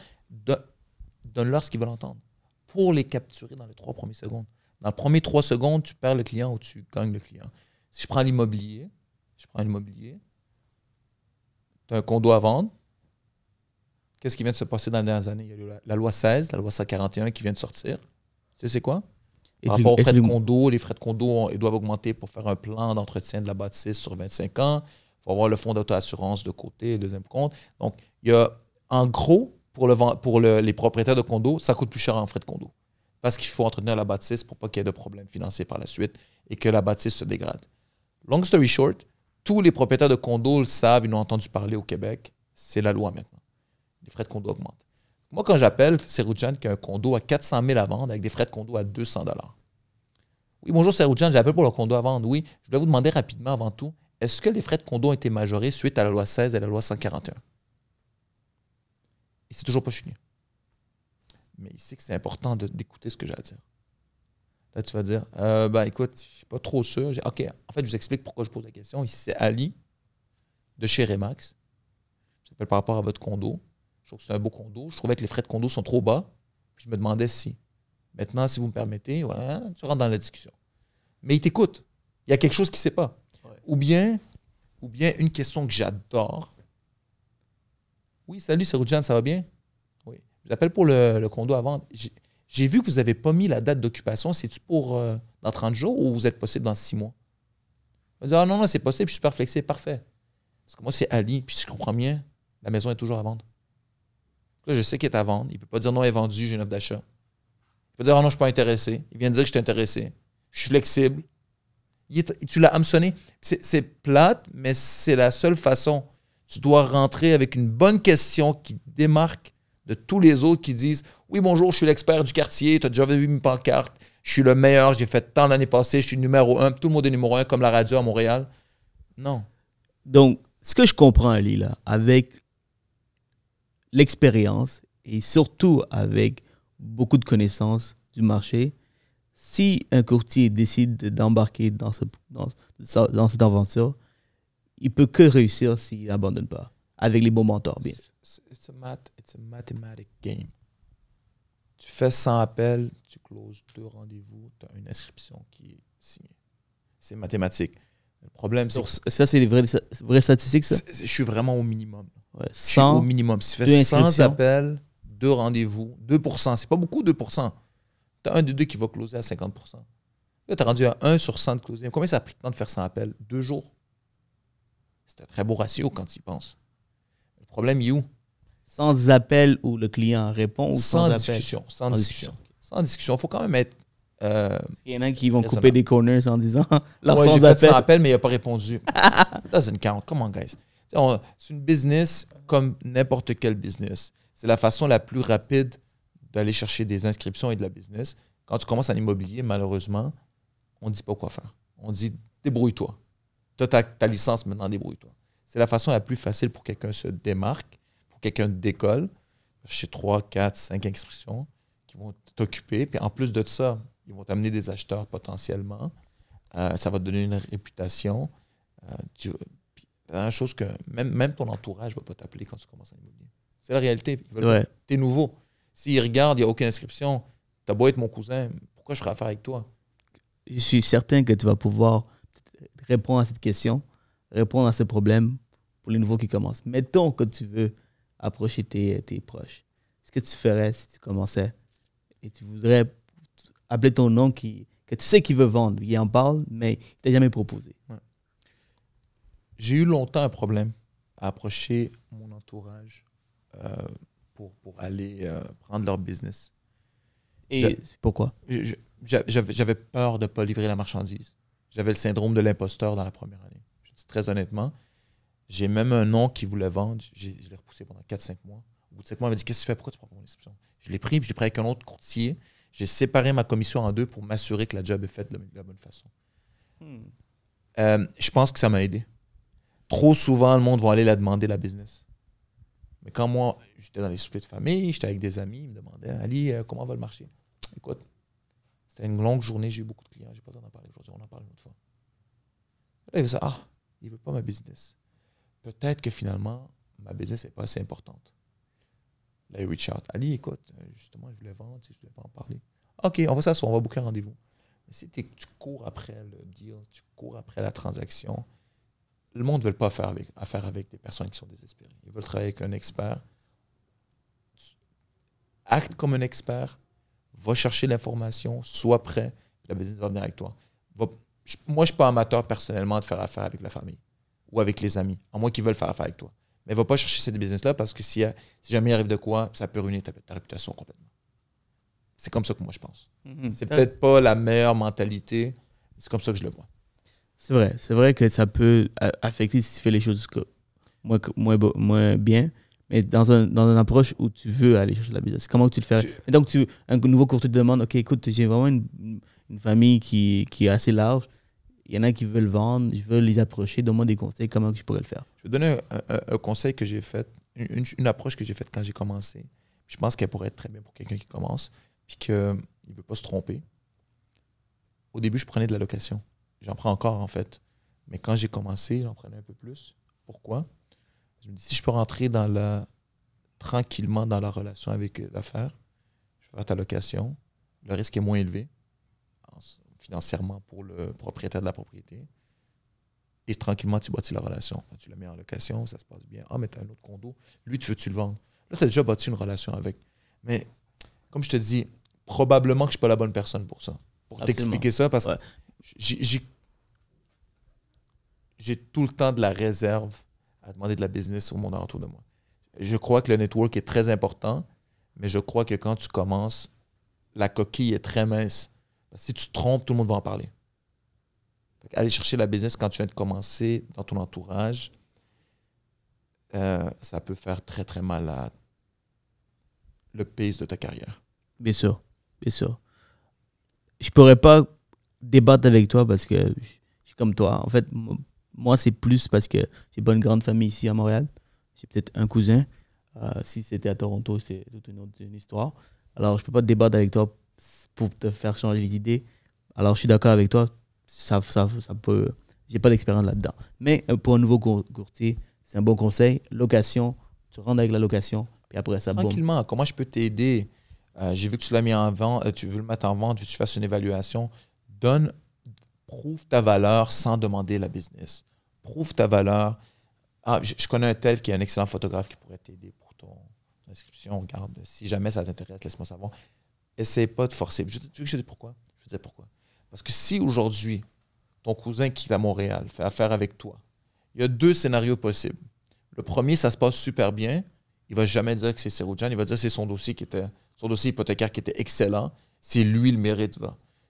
donne-leur ce qu'ils veulent entendre pour les capturer dans les 3 premières secondes. Dans les premières 3 secondes, tu perds le client ou tu gagnes le client. Si je prends l'immobilier, tu as un condo à vendre. Qu'est-ce qui vient de se passer dans les dernières années? Il y a la loi 16, la loi 141 qui vient de sortir. Tu sais c'est quoi? Par rapport aux frais de condo, les frais de condo ils doivent augmenter pour faire un plan d'entretien de la bâtisse sur 25 ans. Il faut avoir le fonds d'auto-assurance de côté, le deuxième compte. Donc, il y a, en gros, pour les propriétaires de condo, ça coûte plus cher en frais de condo. Parce qu'il faut entretenir la bâtisse pour pas qu'il y ait de problèmes financiers par la suite et que la bâtisse se dégrade. Long story short, tous les propriétaires de condo le savent, ils l'ont entendu parler au Québec. C'est la loi maintenant. Les frais de condo augmentent. Moi, quand j'appelle, c'est Rojan qui a un condo à 400 000 à vendre avec des frais de condo à 200 $. Oui, bonjour, c'est Rojan, j'appelle pour le condo à vendre. Oui, je dois vous demander rapidement avant tout, est-ce que les frais de condo ont été majorés suite à la loi 16 et la loi 141? Et c'est toujours pas chigné. Mais il sait que c'est important d'écouter ce que j'ai à dire. Là, tu vas dire, écoute, je ne suis pas trop sûr. OK, en fait, je vous explique pourquoi je pose la question. Ici, c'est Ali de chez Remax. Je t'appelle par rapport à votre condo. Je trouve que c'est un beau condo. Je trouvais que les frais de condo sont trop bas. Puis je me demandais si Maintenant, si vous me permettez, ouais, tu rentres dans la discussion. Mais il t'écoute. Il y a quelque chose qu'il ne sait pas. Ouais. Ou bien, une question que j'adore. Oui, salut, c'est Roudjan, ça va bien? Oui. Je vous appelle pour le condo à vendre. J'ai vu que vous n'avez pas mis la date d'occupation. C'est-tu pour dans 30 jours ou vous êtes possible dans 6 mois? Je vais dire, non, c'est possible, je suis super flexible, parfait. Parce que moi, c'est Ali, puis si je comprends bien, la maison est toujours à vendre. Là, je sais qu'elle est à vendre. Il ne peut pas dire non, elle est vendue, j'ai une offre d'achat. Il peut dire, non, je ne suis pas intéressé. Il vient de dire que je suis intéressé. Je suis flexible. Tu l'as hameçonné. C'est plate, mais c'est la seule façon. Tu dois rentrer avec une bonne question qui démarque de tous les autres qui disent « Oui, bonjour, je suis l'expert du quartier, tu as déjà vu mes pancartes, je suis le meilleur, j'ai fait tant l'année passée, je suis numéro 1, tout le monde est numéro 1 comme la radio à Montréal. » Non. Donc, ce que je comprends, Ali, là, avec l'expérience et surtout avec beaucoup de connaissances du marché, si un courtier décide d'embarquer dans cette aventure, il peut que réussir s'il n'abandonne pas, avec les bons mentors, bien sûr. It's a mathematic game. Tu fais 100 appels, tu closes 2 rendez-vous, tu as une inscription qui est signée. C'est mathématique. Le problème, c'est que... Ça, c'est des vraies statistiques, ça? Je suis vraiment au minimum. Ouais, 100, je suis au minimum. Si tu fais 100 appels, 2 rendez-vous, 2%, c'est pas beaucoup, 2%. Tu as un des deux qui va closer à 50%. Là, tu as rendu à 1 sur 100 de closing. Combien ça a pris de temps de faire 100 appels? 2 jours. C'est un très beau ratio quand tu y penses. Le problème, il est où? Sans appel où le client répond ou sans discussion, appel? Sans discussion. Sans discussion. Il faut quand même être... il y en a qui vont couper des corners en disant leur sans appel. J'ai fait 100 appels, mais il n'a pas répondu. Doesn't count. Come on, guys. C'est une business comme n'importe quel business. C'est la façon la plus rapide d'aller chercher des inscriptions et de la business. Quand tu commences en immobilier, malheureusement, on ne dit pas quoi faire. On dit débrouille-toi. Tu as ta licence, maintenant débrouille-toi. C'est la façon la plus facile pour quelqu'un se démarque, pour quelqu'un décolle, chez 3, 4, 5 inscriptions qui vont t'occuper. Puis en plus de ça, ils vont t'amener des acheteurs potentiellement. Ça va te donner une réputation. La chose que même ton entourage ne va pas t'appeler quand tu commences en immobilier. C'est la réalité. Ouais. Tu es nouveau. S'ils regardent, il n'y a aucune inscription, tu as beau être mon cousin, pourquoi je ferais affaire avec toi? Je suis certain que tu vas pouvoir répondre à cette question, répondre à ce problème pour les nouveaux qui commencent. Mettons que tu veux approcher tes proches. Ce que tu ferais si tu commençais et tu voudrais appeler ton nom que tu sais qu'il veut vendre. Il en parle, mais il ne t'a jamais proposé. Ouais. J'ai eu longtemps un problème à approcher mon entourage pour aller prendre leur business. Et pourquoi? J'avais peur de ne pas livrer la marchandise. J'avais le syndrome de l'imposteur dans la première année. Je dis très honnêtement, j'ai même un nom qui voulait vendre. Je l'ai repoussé pendant 4-5 mois. Au bout de 7 mois, il m'a dit « Qu'est-ce que tu fais? Pourquoi tu prends pas mon inscription? » Je l'ai pris, puis je l'ai pris avec un autre courtier. J'ai séparé ma commission en 2 pour m'assurer que la job est faite de la bonne façon. Je pense que ça m'a aidé. Trop souvent, le monde va aller la demander, la business. Mais quand moi, j'étais dans les soupers de famille, j'étais avec des amis, ils me demandaient « Ali, comment va le marché? » Écoute, c'était une longue journée, j'ai eu beaucoup de clients, j'ai pas le temps d'en parler aujourd'hui, on en parle une autre fois. Là, il veut ça, il veut pas ma business. Peut-être que finalement, ma business n'est pas assez importante. Là, il reach out. Ali, écoute, justement, je voulais vendre, je voulais pas en parler. OK, on va s'asseoir, on va booker un rendez-vous. Mais si tu cours après le deal, tu cours après la transaction, le monde ne veut pas faire affaire avec des personnes qui sont désespérées. Ils veulent travailler avec un expert. Acte comme un expert, va chercher l'information, sois prêt, la business va venir avec toi. Moi, je ne suis pas amateur personnellement de faire affaire avec la famille ou avec les amis, à moins qu'ils veulent faire affaire avec toi. Mais va pas chercher cette business-là parce que si jamais il arrive de quoi, ça peut ruiner ta réputation complètement. C'est comme ça que moi je pense. C'est peut-être pas la meilleure mentalité, mais c'est comme ça que je le vois. C'est vrai que ça peut affecter si tu fais les choses moins bien, mais dans une approche où tu veux aller chercher la business. Comment tu le fais? Donc, un nouveau courtier te demande, OK, écoute, j'ai vraiment une famille qui est assez large. Il y en a qui veulent vendre, je veux les approcher, donne-moi des conseils, comment je pourrais le faire? Je vais donner un conseil que j'ai fait, une approche que j'ai faite quand j'ai commencé. Je pense qu'elle pourrait être très bien pour quelqu'un qui commence, puis qu'il ne veut pas se tromper. Au début, je prenais de la location. J'en prends encore, en fait. Mais quand j'ai commencé, j'en prenais un peu plus. Pourquoi? Je me dis, si je peux rentrer tranquillement dans la relation avec l'affaire, je vais faire ta location. le risque est moins élevé financièrement pour le propriétaire de la propriété. Et tranquillement, tu bâtis la relation. Tu la mets en location, ça se passe bien. Ah, mais tu as un autre condo. Lui, tu veux-tu le vendre? Là, tu as déjà bâti une relation avec. Mais comme je te dis, probablement que je ne suis pas la bonne personne pour ça. Pour t'expliquer ça, parce que j'ai tout le temps de la réserve à demander de la business au monde autour de moi. Je crois que le network est très important, mais je crois que quand tu commences, la coquille est très mince. Si tu te trompes, tout le monde va en parler. Aller chercher la business quand tu viens de commencer dans ton entourage, ça peut faire très, très mal à le pace de ta carrière. Bien sûr, bien sûr. Je pourrais pas débattre avec toi parce que je suis comme toi. En fait, moi, c'est plus parce que j'ai pas une grande famille ici à Montréal. J'ai peut-être un cousin. Si c'était à Toronto, c'est toute une histoire. Alors, je peux pas débattre avec toi pour te faire changer d'idée. Alors, je suis d'accord avec toi. Ça peut. J'ai pas d'expérience là-dedans. Mais pour un nouveau courtier, c'est un bon conseil. Location, tu rentres avec la location, puis après ça, tranquillement, boum. Comment je peux t'aider? J'ai vu que tu l'as mis en vente, tu veux le mettre en vente, tu veux que tu fasses une évaluation. Prouve ta valeur sans demander la business. Prouve ta valeur. Ah, je connais un tel qui est un excellent photographe qui pourrait t'aider pour ton inscription. Regarde, si jamais ça t'intéresse, laisse-moi savoir. Essaye pas de forcer. Tu veux que je te dise pourquoi? Je te dis pourquoi. Parce que si aujourd'hui, ton cousin qui est à Montréal fait affaire avec toi, il y a 2 scénarios possibles. Le premier, ça se passe super bien. Il ne va jamais dire que c'est Seroudjan. Il va dire que c'est son dossier hypothécaire qui était excellent. C'est lui le mérite.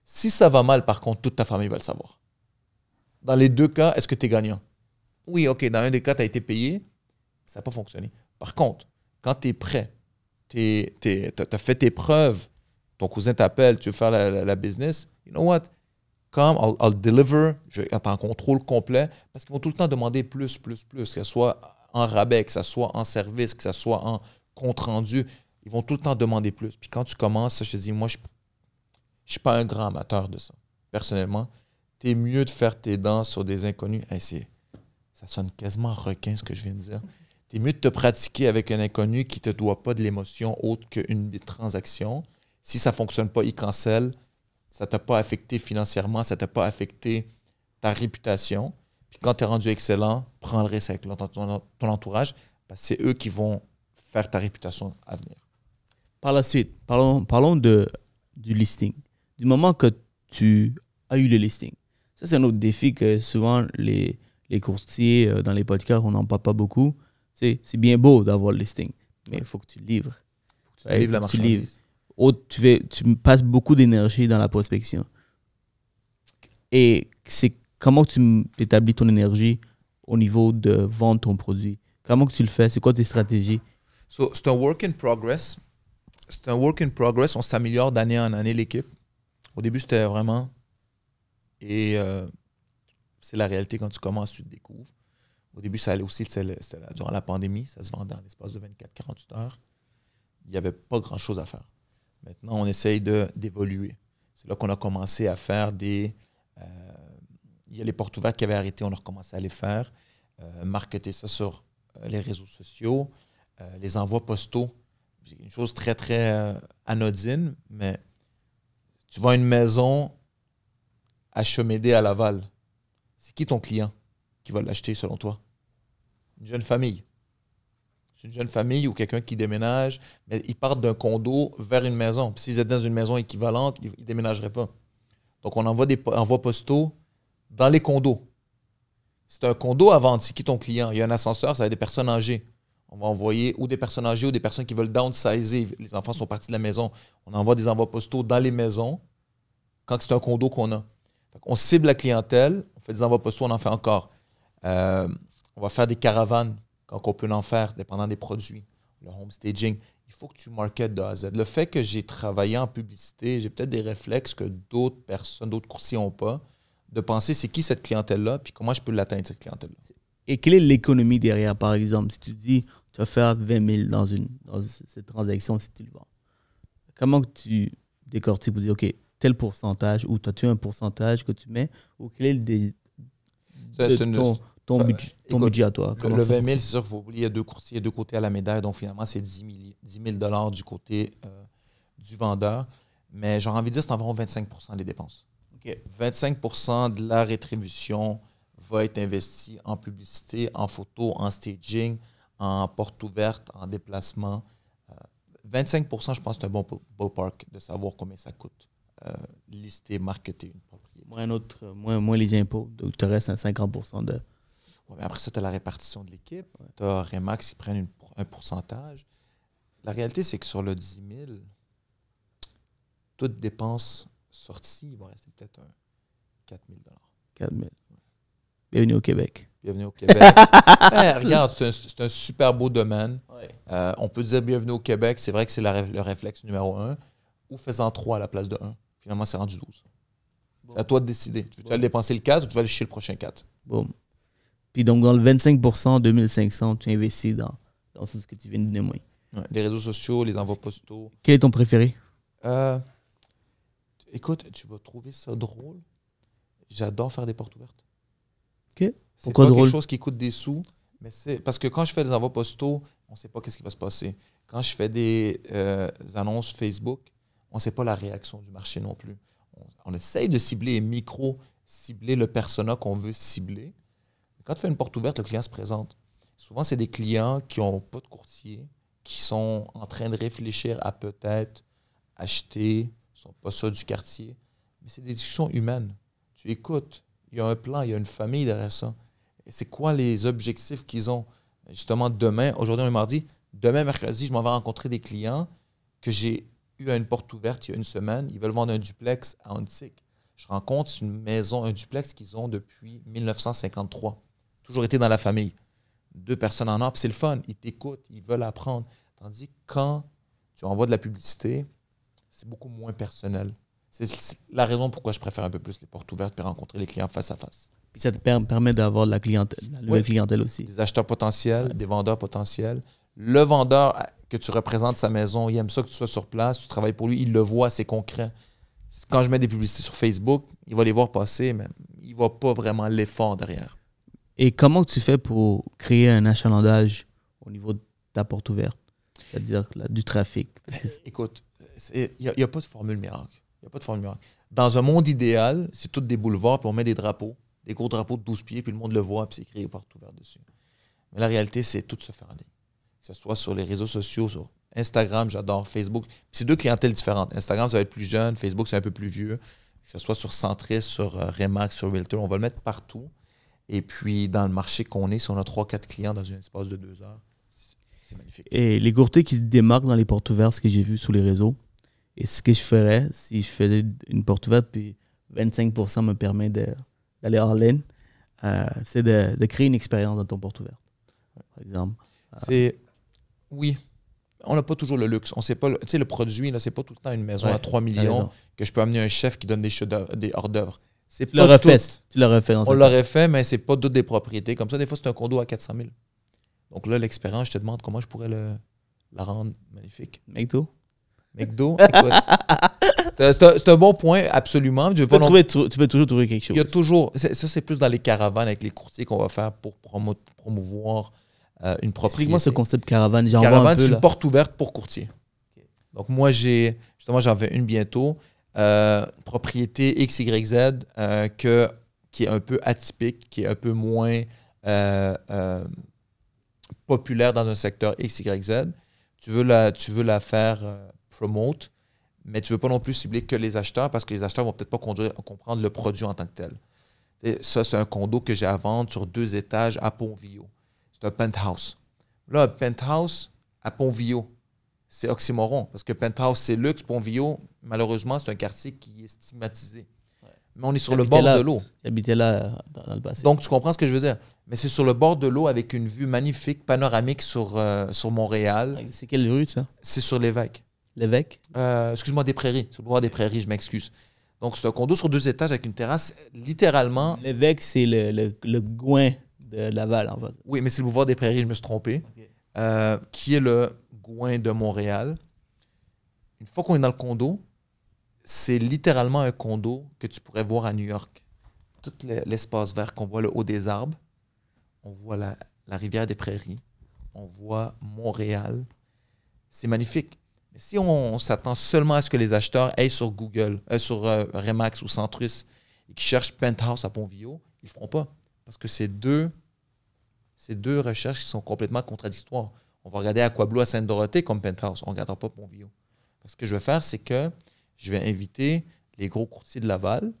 Si ça va mal, par contre, toute ta famille va le savoir. Dans les 2 cas, est-ce que tu es gagnant? Oui, OK. Dans un des cas, tu as été payé. Ça n'a pas fonctionné. Par contre, quand tu es prêt, tu as fait tes preuves, ton cousin t'appelle, tu veux faire la business, you know what? Come, I'll deliver, je vais être en contrôle complet, parce qu'ils vont tout le temps demander plus, que ce soit en rabais, que ce soit en service, que ce soit en compte-rendu. Ils vont tout le temps demander plus. Puis quand tu commences, je te dis, moi, je ne suis pas un grand amateur de ça. Personnellement, tu es mieux de faire tes dents sur des inconnus. Hey, ça sonne quasiment requin, ce que je viens de dire. Tu es mieux de te pratiquer avec un inconnu qui ne te doit pas de l'émotion autre qu'une transaction. Si ça ne fonctionne pas, il cancelle. Ça ne t'a pas affecté financièrement, ça ne t'a pas affecté ta réputation. Puis quand tu es rendu excellent, prends le risque avec ton entourage, parce que c'est eux qui vont faire ta réputation à venir. Par la suite, parlons du listing. Du moment que tu as eu le listing, ça c'est un autre défi que souvent les courtiers dans les podcasts, on n'en parle pas beaucoup. C'est bien beau d'avoir le listing, mais il faut que tu livres. Tu livres la marchandise. Tu passes beaucoup d'énergie dans la prospection. Et c'est comment tu établis ton énergie au niveau de vendre ton produit? Comment que tu le fais? C'est quoi tes stratégies? C'est un work in progress. On s'améliore d'année en année, l'équipe. Au début, c'était vraiment... Et c'est la réalité quand tu commences, tu te découvres. Au début, ça allait aussi, c'était durant la pandémie. Ça se vendait en l'espace de 24-48 heures. Il n'y avait pas grand-chose à faire. Maintenant, on essaye d'évoluer. C'est là qu'on a commencé à faire il y a les portes ouvertes qui avaient arrêté, on a recommencé à les faire. Marketer ça sur les réseaux sociaux. Les envois postaux. C'est une chose très, très anodine, mais tu vas à une maison à Chemédé, à Laval. C'est qui ton client qui va l'acheter selon toi? Une jeune famille. C'est une jeune famille ou quelqu'un qui déménage, mais ils partent d'un condo vers une maison. Puis s'ils étaient dans une maison équivalente, ils ne déménageraient pas. Donc, on envoie des envois postaux dans les condos. C'est un condo à vendre. C'est qui ton client? Il y a un ascenseur, ça va être des personnes âgées. On va envoyer ou des personnes âgées ou des personnes qui veulent downsizer. Les enfants sont partis de la maison. On envoie des envois postaux dans les maisons quand c'est un condo qu'on a. On cible la clientèle, on fait des envois postaux, on en fait encore. On va faire des caravanes quand on peut en faire, dépendant des produits. Le home staging. Il faut que tu marketes de A à Z. Le fait que j'ai travaillé en publicité, j'ai peut-être des réflexes que d'autres personnes, d'autres courtiers n'ont pas, de penser c'est qui cette clientèle-là, puis comment je peux l'atteindre, cette clientèle-là. Et quelle est l'économie derrière, par exemple? Si tu dis, tu vas faire 20 000 dans cette transaction, si tu le vends. Comment tu décortiques pour dire, OK, tel pourcentage, ou as-tu un pourcentage que tu mets, ou quel est ton budget à toi? Le 20 000, c'est sûr qu'il faut oublier, il y a 2 courtiers, 2 côtés à la médaille, donc finalement, c'est 10 000 $ du côté du vendeur. Mais j'aurais envie de dire que c'est environ 25% des dépenses. OK. 25% de la rétribution va être investie en publicité, en photo, en staging, en porte ouverte, en déplacement. 25%, je pense que c'est un bon ballpark de savoir combien ça coûte. Lister, marketer une propriété. Moins les impôts. Donc, tu restes à 50% de... Ouais, mais après ça, tu as la répartition de l'équipe. Tu as Remax qui prennent un pourcentage. La réalité, c'est que sur le 10 000, toute dépense sortie, il va rester peut-être 4 000 4 000. Bienvenue au Québec. Bienvenue au Québec. Regarde, c'est un super beau domaine. Ouais. On peut dire bienvenue au Québec. C'est vrai que c'est le réflexe numéro 1. Ou fais-en 3 à la place de 1. Finalement, c'est rendu 12. Bon. C'est à toi de décider. Tu vas le dépenser le 4 ou tu vas aller chez le prochain 4. Bon. Puis donc, dans le 25%, 2500, tu investis dans tout ce que tu viens de nommer. Ouais, les réseaux sociaux, les envois postaux. Quel est ton préféré? Écoute, tu vas trouver ça drôle. J'adore faire des portes ouvertes. OK. C'est Pourquoi pas drôle? quelque chose qui coûte des sous, mais c'est parce que quand je fais des envois postaux, on ne sait pas ce qui va se passer. Quand je fais des annonces Facebook, on ne sait pas la réaction du marché non plus. On essaye de cibler cibler le persona qu'on veut cibler. Quand tu fais une porte ouverte, le client se présente. Souvent, c'est des clients qui n'ont pas de courtier, qui sont en train de réfléchir à peut-être acheter, ils ne sont pas ça du quartier. Mais c'est des discussions humaines. Tu écoutes, il y a un plan, il y a une famille derrière ça. C'est quoi les objectifs qu'ils ont? Justement, aujourd'hui on est mardi, demain, mercredi, je m'en vais rencontrer des clients que j'ai eu à une porte ouverte il y a une semaine. Ils veulent vendre un duplex à Antique. Je rencontre une maison, un duplex qu'ils ont depuis 1953. Toujours été dans la famille. 2 personnes en or, puis c'est le fun. Ils t'écoutent, ils veulent apprendre. Tandis que quand tu envoies de la publicité, c'est beaucoup moins personnel. C'est la raison pourquoi je préfère un peu plus les portes ouvertes et rencontrer les clients face à face. Puis ça te permet d'avoir de la clientèle, la nouvelle clientèle aussi. Des acheteurs potentiels, des vendeurs potentiels. Le vendeur que tu représentes sa maison, il aime ça que tu sois sur place, tu travailles pour lui, il le voit, c'est concret. Quand je mets des publicités sur Facebook, il va les voir passer, mais il ne voit pas vraiment l'effort derrière. Et comment tu fais pour créer un achalandage au niveau de ta porte ouverte? C'est-à-dire du trafic. Écoute, il n'y a pas de formule miracle. Il n'y a pas de formule miracle. Dans un monde idéal, c'est tous des boulevards, puis on met des drapeaux, des gros drapeaux de 12 pieds, puis le monde le voit, puis c'est écrit porte ouverte dessus. Mais la réalité, c'est tout se faire en ligne. Que ce soit sur les réseaux sociaux, sur Instagram, j'adore Facebook. C'est 2 clientèles différentes. Instagram, ça va être plus jeune, Facebook, c'est un peu plus vieux. Que ce soit sur Centris, sur Remax, sur Realtor, on va le mettre partout. Et puis, dans le marché qu'on est, si on a 3-4 clients dans un espace de 2 heures, c'est magnifique. Et les courtiers qui se démarquent dans les portes ouvertes, ce que j'ai vu sur les réseaux, et ce que je ferais si je faisais une porte ouverte, puis 25% me permet d'aller all-in, c'est de créer une expérience dans ton porte ouverte, par exemple. Oui, on n'a pas toujours le luxe. On sait pas, tu sais, le produit, là, c'est pas tout le temps une maison à 3 millions que je peux amener un chef qui donne des hors-d'œuvre. Tu l'aurais fait. On l'aurait fait, mais c'est pas toutes des propriétés. Comme ça, des fois, c'est un condo à 400 000. Donc là, l'expérience, je te demande comment je pourrais la rendre magnifique. McDo, écoute. C'est un bon point, absolument. Tu peux toujours trouver quelque chose. Il y a toujours. Ça, c'est plus dans les caravanes avec les courtiers qu'on va faire pour promouvoir une propriété. Explique-moi ce concept caravane. Caravane, c'est une porte ouverte pour courtier. Okay. Donc, moi, j'en fais une bientôt. Propriété XYZ qui est un peu atypique, qui est un peu moins populaire dans un secteur XYZ. Tu veux la faire promote, mais tu ne veux pas non plus cibler que les acheteurs parce que les acheteurs ne vont peut-être pas comprendre le produit en tant que tel. Et ça, c'est un condo que j'ai à vendre sur 2 étages à Pont-Villot. C'est un penthouse. Là, un penthouse à Pont-Villot, c'est oxymoron parce que penthouse, c'est luxe. Pont-Villot, malheureusement, c'est un quartier qui est stigmatisé. Ouais. Mais on est sur le bord de l'eau. J'habitais là dans le passé. Donc, tu comprends ce que je veux dire. Mais c'est sur le bord de l'eau avec une vue magnifique, panoramique sur Montréal. C'est quelle rue, ça? C'est sur l'Évêque. L'Évêque? Excuse-moi, des Prairies. Sur le bord des Prairies, je m'excuse. Donc, c'est un condo sur 2 étages avec une terrasse, littéralement. L'Évêque, c'est le Gouin de Laval, en fait. Oui, mais c'est le boulevard des Prairies, je me suis trompé. Okay. Qui est le Gouin de Montréal. Une fois qu'on est dans le condo, c'est littéralement un condo que tu pourrais voir à New York. Tout l'espace vert qu'on voit, le haut des arbres. On voit la rivière des Prairies. On voit Montréal. C'est magnifique. Mais si on s'attend seulement à ce que les acheteurs aillent sur Google, sur Remax ou Centrus et qui cherchent Penthouse à Pontvillot, ils ne le feront pas. Parce que ces deux recherches qui sont complètement contradictoires. On va regarder Aquablue à Sainte-Dorothée comme Penthouse. On ne regardera pas Pontvillot. Ce que je vais faire, c'est que je vais inviter les gros courtiers de Laval,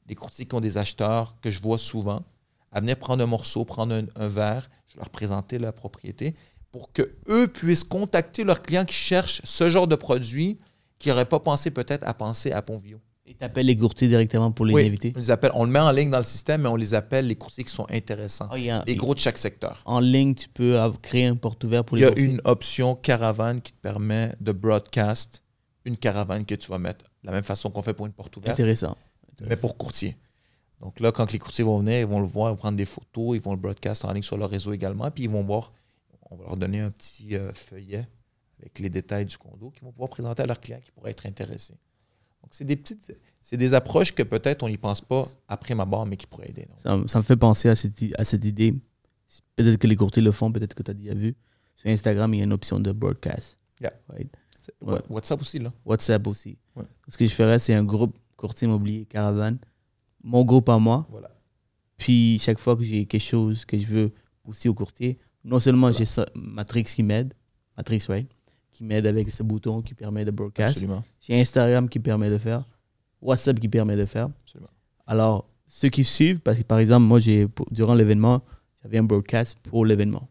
les courtiers qui ont des acheteurs que je vois souvent, à venir prendre un morceau, prendre un verre, je vais leur présenter la propriété pour qu'eux puissent contacter leurs clients qui cherchent ce genre de produit qui n'auraient pas pensé peut-être à penser à Pontvillot. Et tu appelles les courtiers directement pour les inviter? On le met en ligne dans le système, mais on les appelle les courtiers qui sont intéressants. Les gros de chaque secteur. En ligne, tu peux créer un porte ouvert pour les courtiers? Il y a une option caravane qui te permet de broadcast une caravane que tu vas mettre. De la même façon qu'on fait pour une porte ouverte. Intéressant. Mais pour courtier. Donc là, quand les courtiers vont venir, ils vont le voir, ils vont prendre des photos, ils vont le broadcast en ligne sur leur réseau également, puis ils vont voir, on va leur donner un petit feuillet avec les détails du condo qu'ils vont pouvoir présenter à leurs clients qui pourraient être intéressés. Donc, c'est des approches que peut-être on n'y pense pas après ma barre, mais qui pourraient aider. Ça me fait penser à cette idée. Peut-être que les courtiers le font, peut-être que tu as déjà vu. Sur Instagram, il y a une option de broadcast. Yeah. Right? WhatsApp aussi, là. WhatsApp aussi. Ouais. Ce que je ferais, c'est un groupe courtier immobilier caravane. Mon groupe à moi. Voilà. Puis, chaque fois que j'ai quelque chose que je veux pousser au courtier, non seulement j'ai Matrix qui m'aide, qui m'aide avec ce bouton qui permet de broadcast. Absolument. J'ai Instagram qui permet de faire. WhatsApp qui permet de faire. Absolument. Alors, ceux qui suivent, parce que par exemple, moi, durant l'événement, j'avais un broadcast pour l'événement.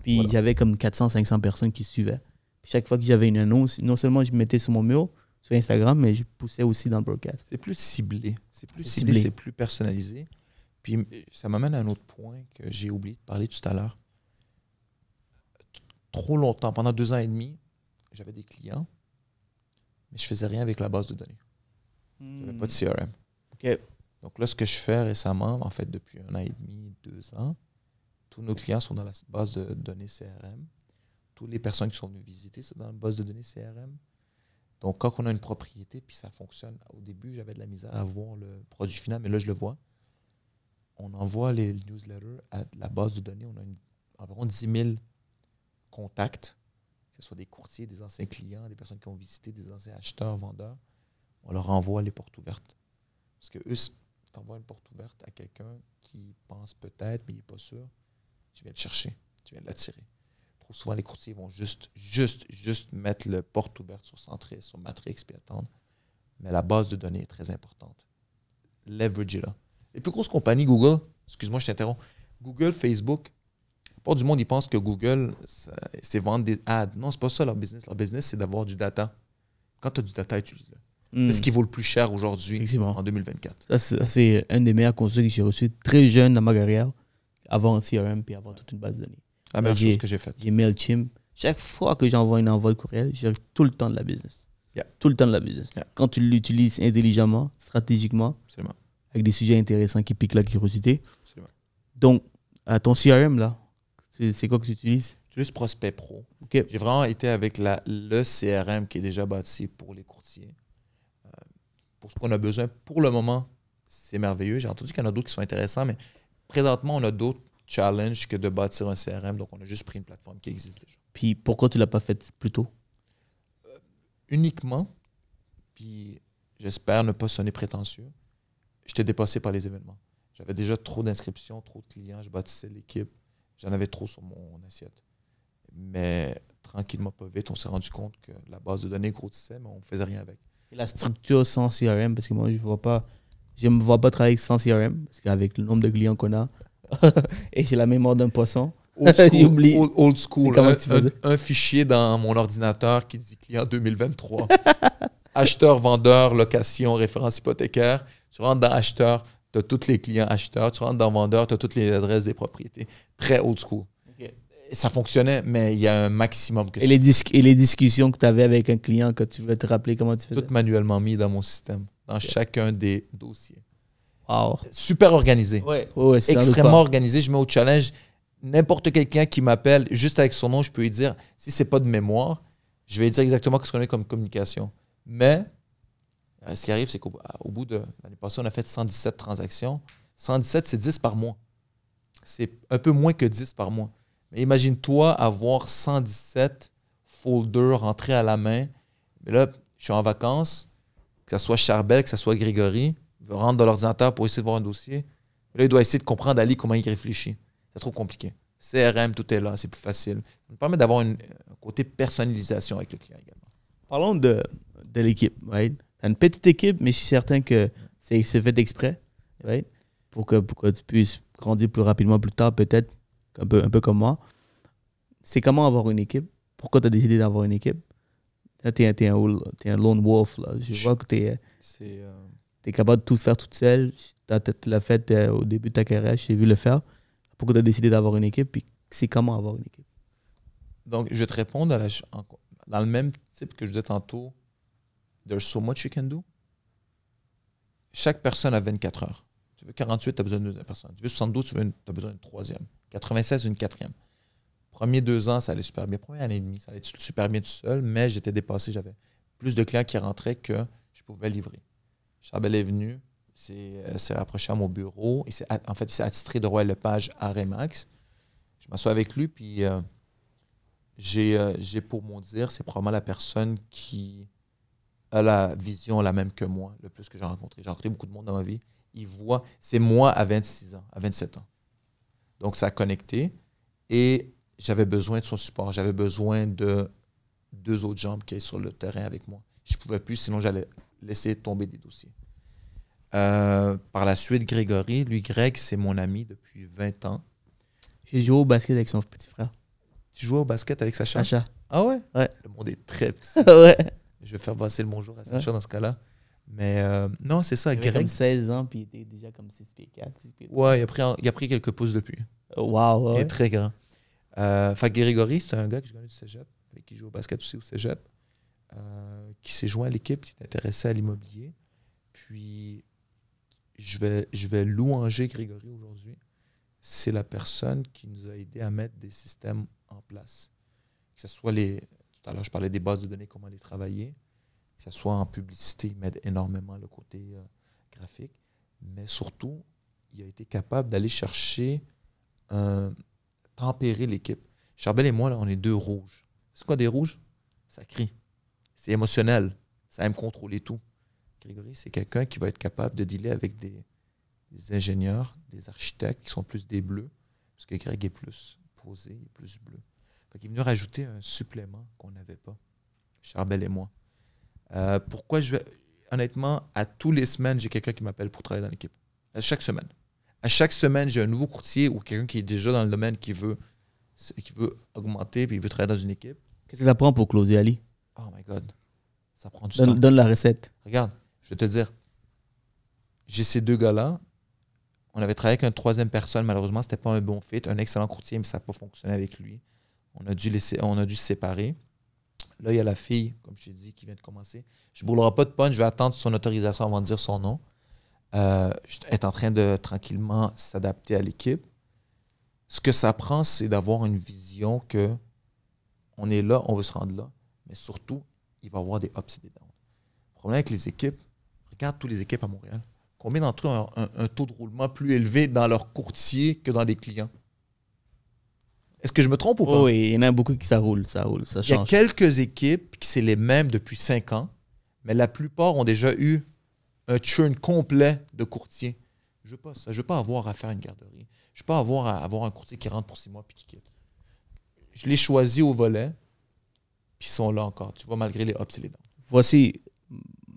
Puis j'avais comme 400-500 personnes qui suivaient. Puis chaque fois que j'avais une annonce, non seulement je mettais sur mon mur, sur Instagram, mais je poussais aussi dans le broadcast. C'est plus ciblé. C'est plus ciblé, c'est plus personnalisé. Puis ça m'amène à un autre point que j'ai oublié de parler tout à l'heure. Trop longtemps, pendant 2 ans et demi, j'avais des clients, mais je faisais rien avec la base de données. Je n'avais pas de CRM. Okay. Donc là, ce que je fais récemment, en fait, depuis 1 an et demi, 2 ans, tous nos clients sont dans la base de données CRM. Toutes les personnes qui sont venues visiter, c'est dans la base de données CRM. Donc, quand on a une propriété, puis ça fonctionne, au début, j'avais de la misère à voir le produit final, mais là, je le vois. On envoie les newsletters à la base de données. On a environ 10 000 contacts, que ce soit des courtiers, des anciens clients, des personnes qui ont visité, des anciens acheteurs, vendeurs. On leur envoie les portes ouvertes. Parce que eux, si tu envoies une porte ouverte à quelqu'un qui pense peut-être, mais il n'est pas sûr, tu viens le chercher, tu viens de l'attirer. Trop souvent, les courtiers vont juste mettre le porte ouverte sur Centris, sur Matrix, puis attendre. Mais la base de données est très importante. Leverage est là. Les plus grosses compagnies, Google, excuse-moi, je t'interromps, Google, Facebook, pas du monde, ils pensent que Google, c'est vendre des ads. Non, c'est pas ça leur business. Leur business, c'est d'avoir du data. Quand tu as du data, utilise-le. C'est ce qui vaut le plus cher aujourd'hui en 2024. Ça, c'est un des meilleurs conseils que j'ai reçus très jeune dans ma carrière, avoir un CRM puis avoir toute une base de données. La meilleure chose que j'ai faite. J'ai Mailchimp. Chaque fois que j'envoie une envoi de courriel, j'ai tout le temps de la business. Yeah. Tout le temps de la business. Yeah. Quand tu l'utilises intelligemment, stratégiquement, absolument, avec des sujets intéressants qui piquent la curiosité. Absolument. Donc, à ton CRM, là, c'est quoi que tu utilises? J'utilise Prospect Pro. Okay. J'ai vraiment été avec le CRM qui est déjà bâti pour les courtiers. Pour ce qu'on a besoin, pour le moment, c'est merveilleux. J'ai entendu qu'il y en a d'autres qui sont intéressants, mais présentement, on a d'autres challenges que de bâtir un CRM. Donc, on a juste pris une plateforme qui existe déjà. Puis, pourquoi tu ne l'as pas fait plus tôt? Uniquement, puis j'espère ne pas sonner prétentieux, j'étais dépassé par les événements. J'avais déjà trop d'inscriptions, trop de clients, je bâtissais l'équipe. J'en avais trop sur mon assiette. Mais tranquillement, pas vite, on s'est rendu compte que la base de données grossissait, mais on ne faisait rien avec. Et la structure sans CRM, parce que moi, je ne me vois pas travailler sans CRM, parce qu'avec le nombre de clients qu'on a, et j'ai la mémoire d'un poisson. Old school. Un fichier dans mon ordinateur qui dit client 2023. Acheteur, vendeur, location, référence hypothécaire. Tu rentres dans acheteur, tu as tous les clients acheteurs. Tu rentres dans vendeur, tu as toutes les adresses des propriétés. Très old school. Okay. Ça fonctionnait, mais il y a un maximum que et les discussions que tu avais avec un client, quand tu voulais te rappeler comment tu faisais? Tout manuellement mis dans mon système, dans chacun des dossiers. Wow. Super organisé. Ouais, extrêmement organisé. Je mets au challenge n'importe quelqu'un qui m'appelle, juste avec son nom, je peux lui dire, si ce n'est pas de mémoire, je vais lui dire exactement ce qu'on a comme communication. Mais ce qui arrive, c'est qu'au bout de l'année passée, on a fait 117 transactions. 117, c'est 10 par mois. C'est un peu moins que 10 par mois. Mais imagine-toi avoir 117 folders rentrés à la main Mais là, je suis en vacances, que ce soit Charbel, que ce soit Grégory, il veut rentrer dans l'ordinateur pour essayer de voir un dossier. Là, il doit essayer de comprendre Ali comment il réfléchit. C'est trop compliqué. CRM, tout est là, c'est plus facile. Ça nous permet d'avoir un côté personnalisation avec le client également. Parlons de l'équipe, right? Tu as une petite équipe, mais je suis certain que c'est fait exprès, right? Pour que tu puisses grandir plus rapidement plus tard, peut-être, un peu comme moi. C'est comment avoir une équipe? Pourquoi tu as décidé d'avoir une équipe? Tu es un lone wolf. Là. Je vois que tu es capable de tout faire toute seule. Tu l'as fait au début de ta carrière, j'ai vu le faire. Pourquoi tu as décidé d'avoir une équipe? Puis c'est comment avoir une équipe? Donc, je vais te répondre dans le même type que je disais tantôt. There's so much you can do. Chaque personne a 24 heures. Tu veux 48, tu as besoin d'une deuxième personne. Tu veux 72, tu as besoin d'une troisième. 96, une quatrième. Premiers 2 ans, ça allait super bien. Première année et demie, ça allait super bien tout seul, mais j'étais dépassé. J'avais plus de clients qui rentraient que je pouvais livrer. Charbel est venu, s'est rapproché à mon bureau. Il s'est attitré de Royal Lepage à Remax. Je m'assois avec lui, puis j'ai pour mon dire, c'est probablement la personne qui a la vision la même que moi, le plus que j'ai rencontré. J'ai rencontré beaucoup de monde dans ma vie. Il voit, c'est moi à 26 ans, à 27 ans. Donc, ça a connecté et j'avais besoin de son support. J'avais besoin de 2 autres jambes qui étaient sur le terrain avec moi. Je ne pouvais plus, sinon j'allais laisser tomber des dossiers. Par la suite, Grégory, lui, Greg, c'est mon ami depuis 20 ans. J'ai joué au basket avec son petit frère. Tu jouais au basket avec Sacha? Sacha. Ah ouais? Ouais. Le monde est très petit. Ouais. Je vais faire passer le bonjour à Sacha dans ce cas-là. Mais non, c'est ça. Il avait comme 16 ans, puis il était déjà comme 6 pieds 4, 6 pieds 3. Ouais, il a pris quelques pouces depuis. Wow, ouais. Il est très grand. Fait que Grégory, c'est un gars que j'ai connu du cégep, avec qui joue au basket aussi au cégep, qui s'est joint à l'équipe, qui est intéressé à l'immobilier. Puis, je vais louanger Grégory aujourd'hui. C'est la personne qui nous a aidé à mettre des systèmes en place. Que ce soit tout à l'heure, je parlais des bases de données, comment les travailler. Que ce soit en publicité, il m'aide énormément le côté graphique. Mais surtout, il a été capable d'aller chercher, tempérer l'équipe. Charbel et moi, là, on est 2 rouges. C'est quoi des rouges? Ça crie. C'est émotionnel. Ça aime contrôler tout. Grégory, c'est quelqu'un qui va être capable de dealer avec des ingénieurs, des architectes qui sont plus des bleus, parce que Greg est plus posé, il est plus bleu. Il est venu rajouter un supplément qu'on n'avait pas, Charbel et moi. Pourquoi honnêtement, à tous les semaines, j'ai quelqu'un qui m'appelle pour travailler dans l'équipe. À chaque semaine. À chaque semaine, j'ai un nouveau courtier ou quelqu'un qui est déjà dans le domaine qui veut augmenter et il veut travailler dans une équipe. Qu'est-ce que ça prend pour closer, Ali? Oh my God. Ça prend du temps. Donne la recette. Regarde, je vais te dire. J'ai ces 2 gars-là. On avait travaillé avec une 3e personne. Malheureusement, ce n'était pas un bon fit. Un excellent courtier, mais ça n'a pas fonctionné avec lui. On a dû se séparer. Là, il y a la fille, comme je t'ai dit, qui vient de commencer. Je ne brûlerai pas de punch. Je vais attendre son autorisation avant de dire son nom. Elle est en train de tranquillement s'adapter à l'équipe. Ce que ça prend, c'est d'avoir une vision que on est là, on veut se rendre là. Mais surtout, il va y avoir des ups et des downs. Le problème avec les équipes, regarde toutes les équipes à Montréal. Combien d'entre eux ont un taux de roulement plus élevé dans leur courtier que dans des clients? Est-ce que je me trompe ou pas? Oui, il y en a beaucoup qui ça roule, ça change. Il y a quelques équipes qui c'est les mêmes depuis 5 ans, mais la plupart ont déjà eu un churn complet de courtier. Je veux pas ça. Je veux pas avoir à faire une garderie. Je veux pas avoir à avoir un courtier qui rentre pour 6 mois puis qui quitte. Je l'ai choisi au volet, puis ils sont là encore. Tu vois, malgré les ups et les downs. Voici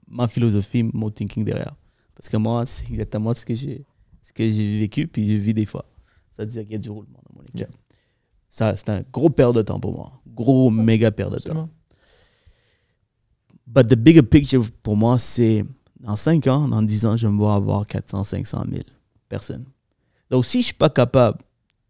ma philosophie, mon thinking derrière. Parce que moi, c'est exactement ce que j'ai vécu, puis je vis des fois. C'est-à-dire qu'il y a du roulement dans mon équipe. Yeah. Ça, c'est un gros perte de temps pour moi. Gros, méga perte de temps. But the bigger picture pour moi, c'est dans 5 ans, dans 10 ans, je me vois avoir 400, 500 000 personnes. Donc, si je ne suis pas capable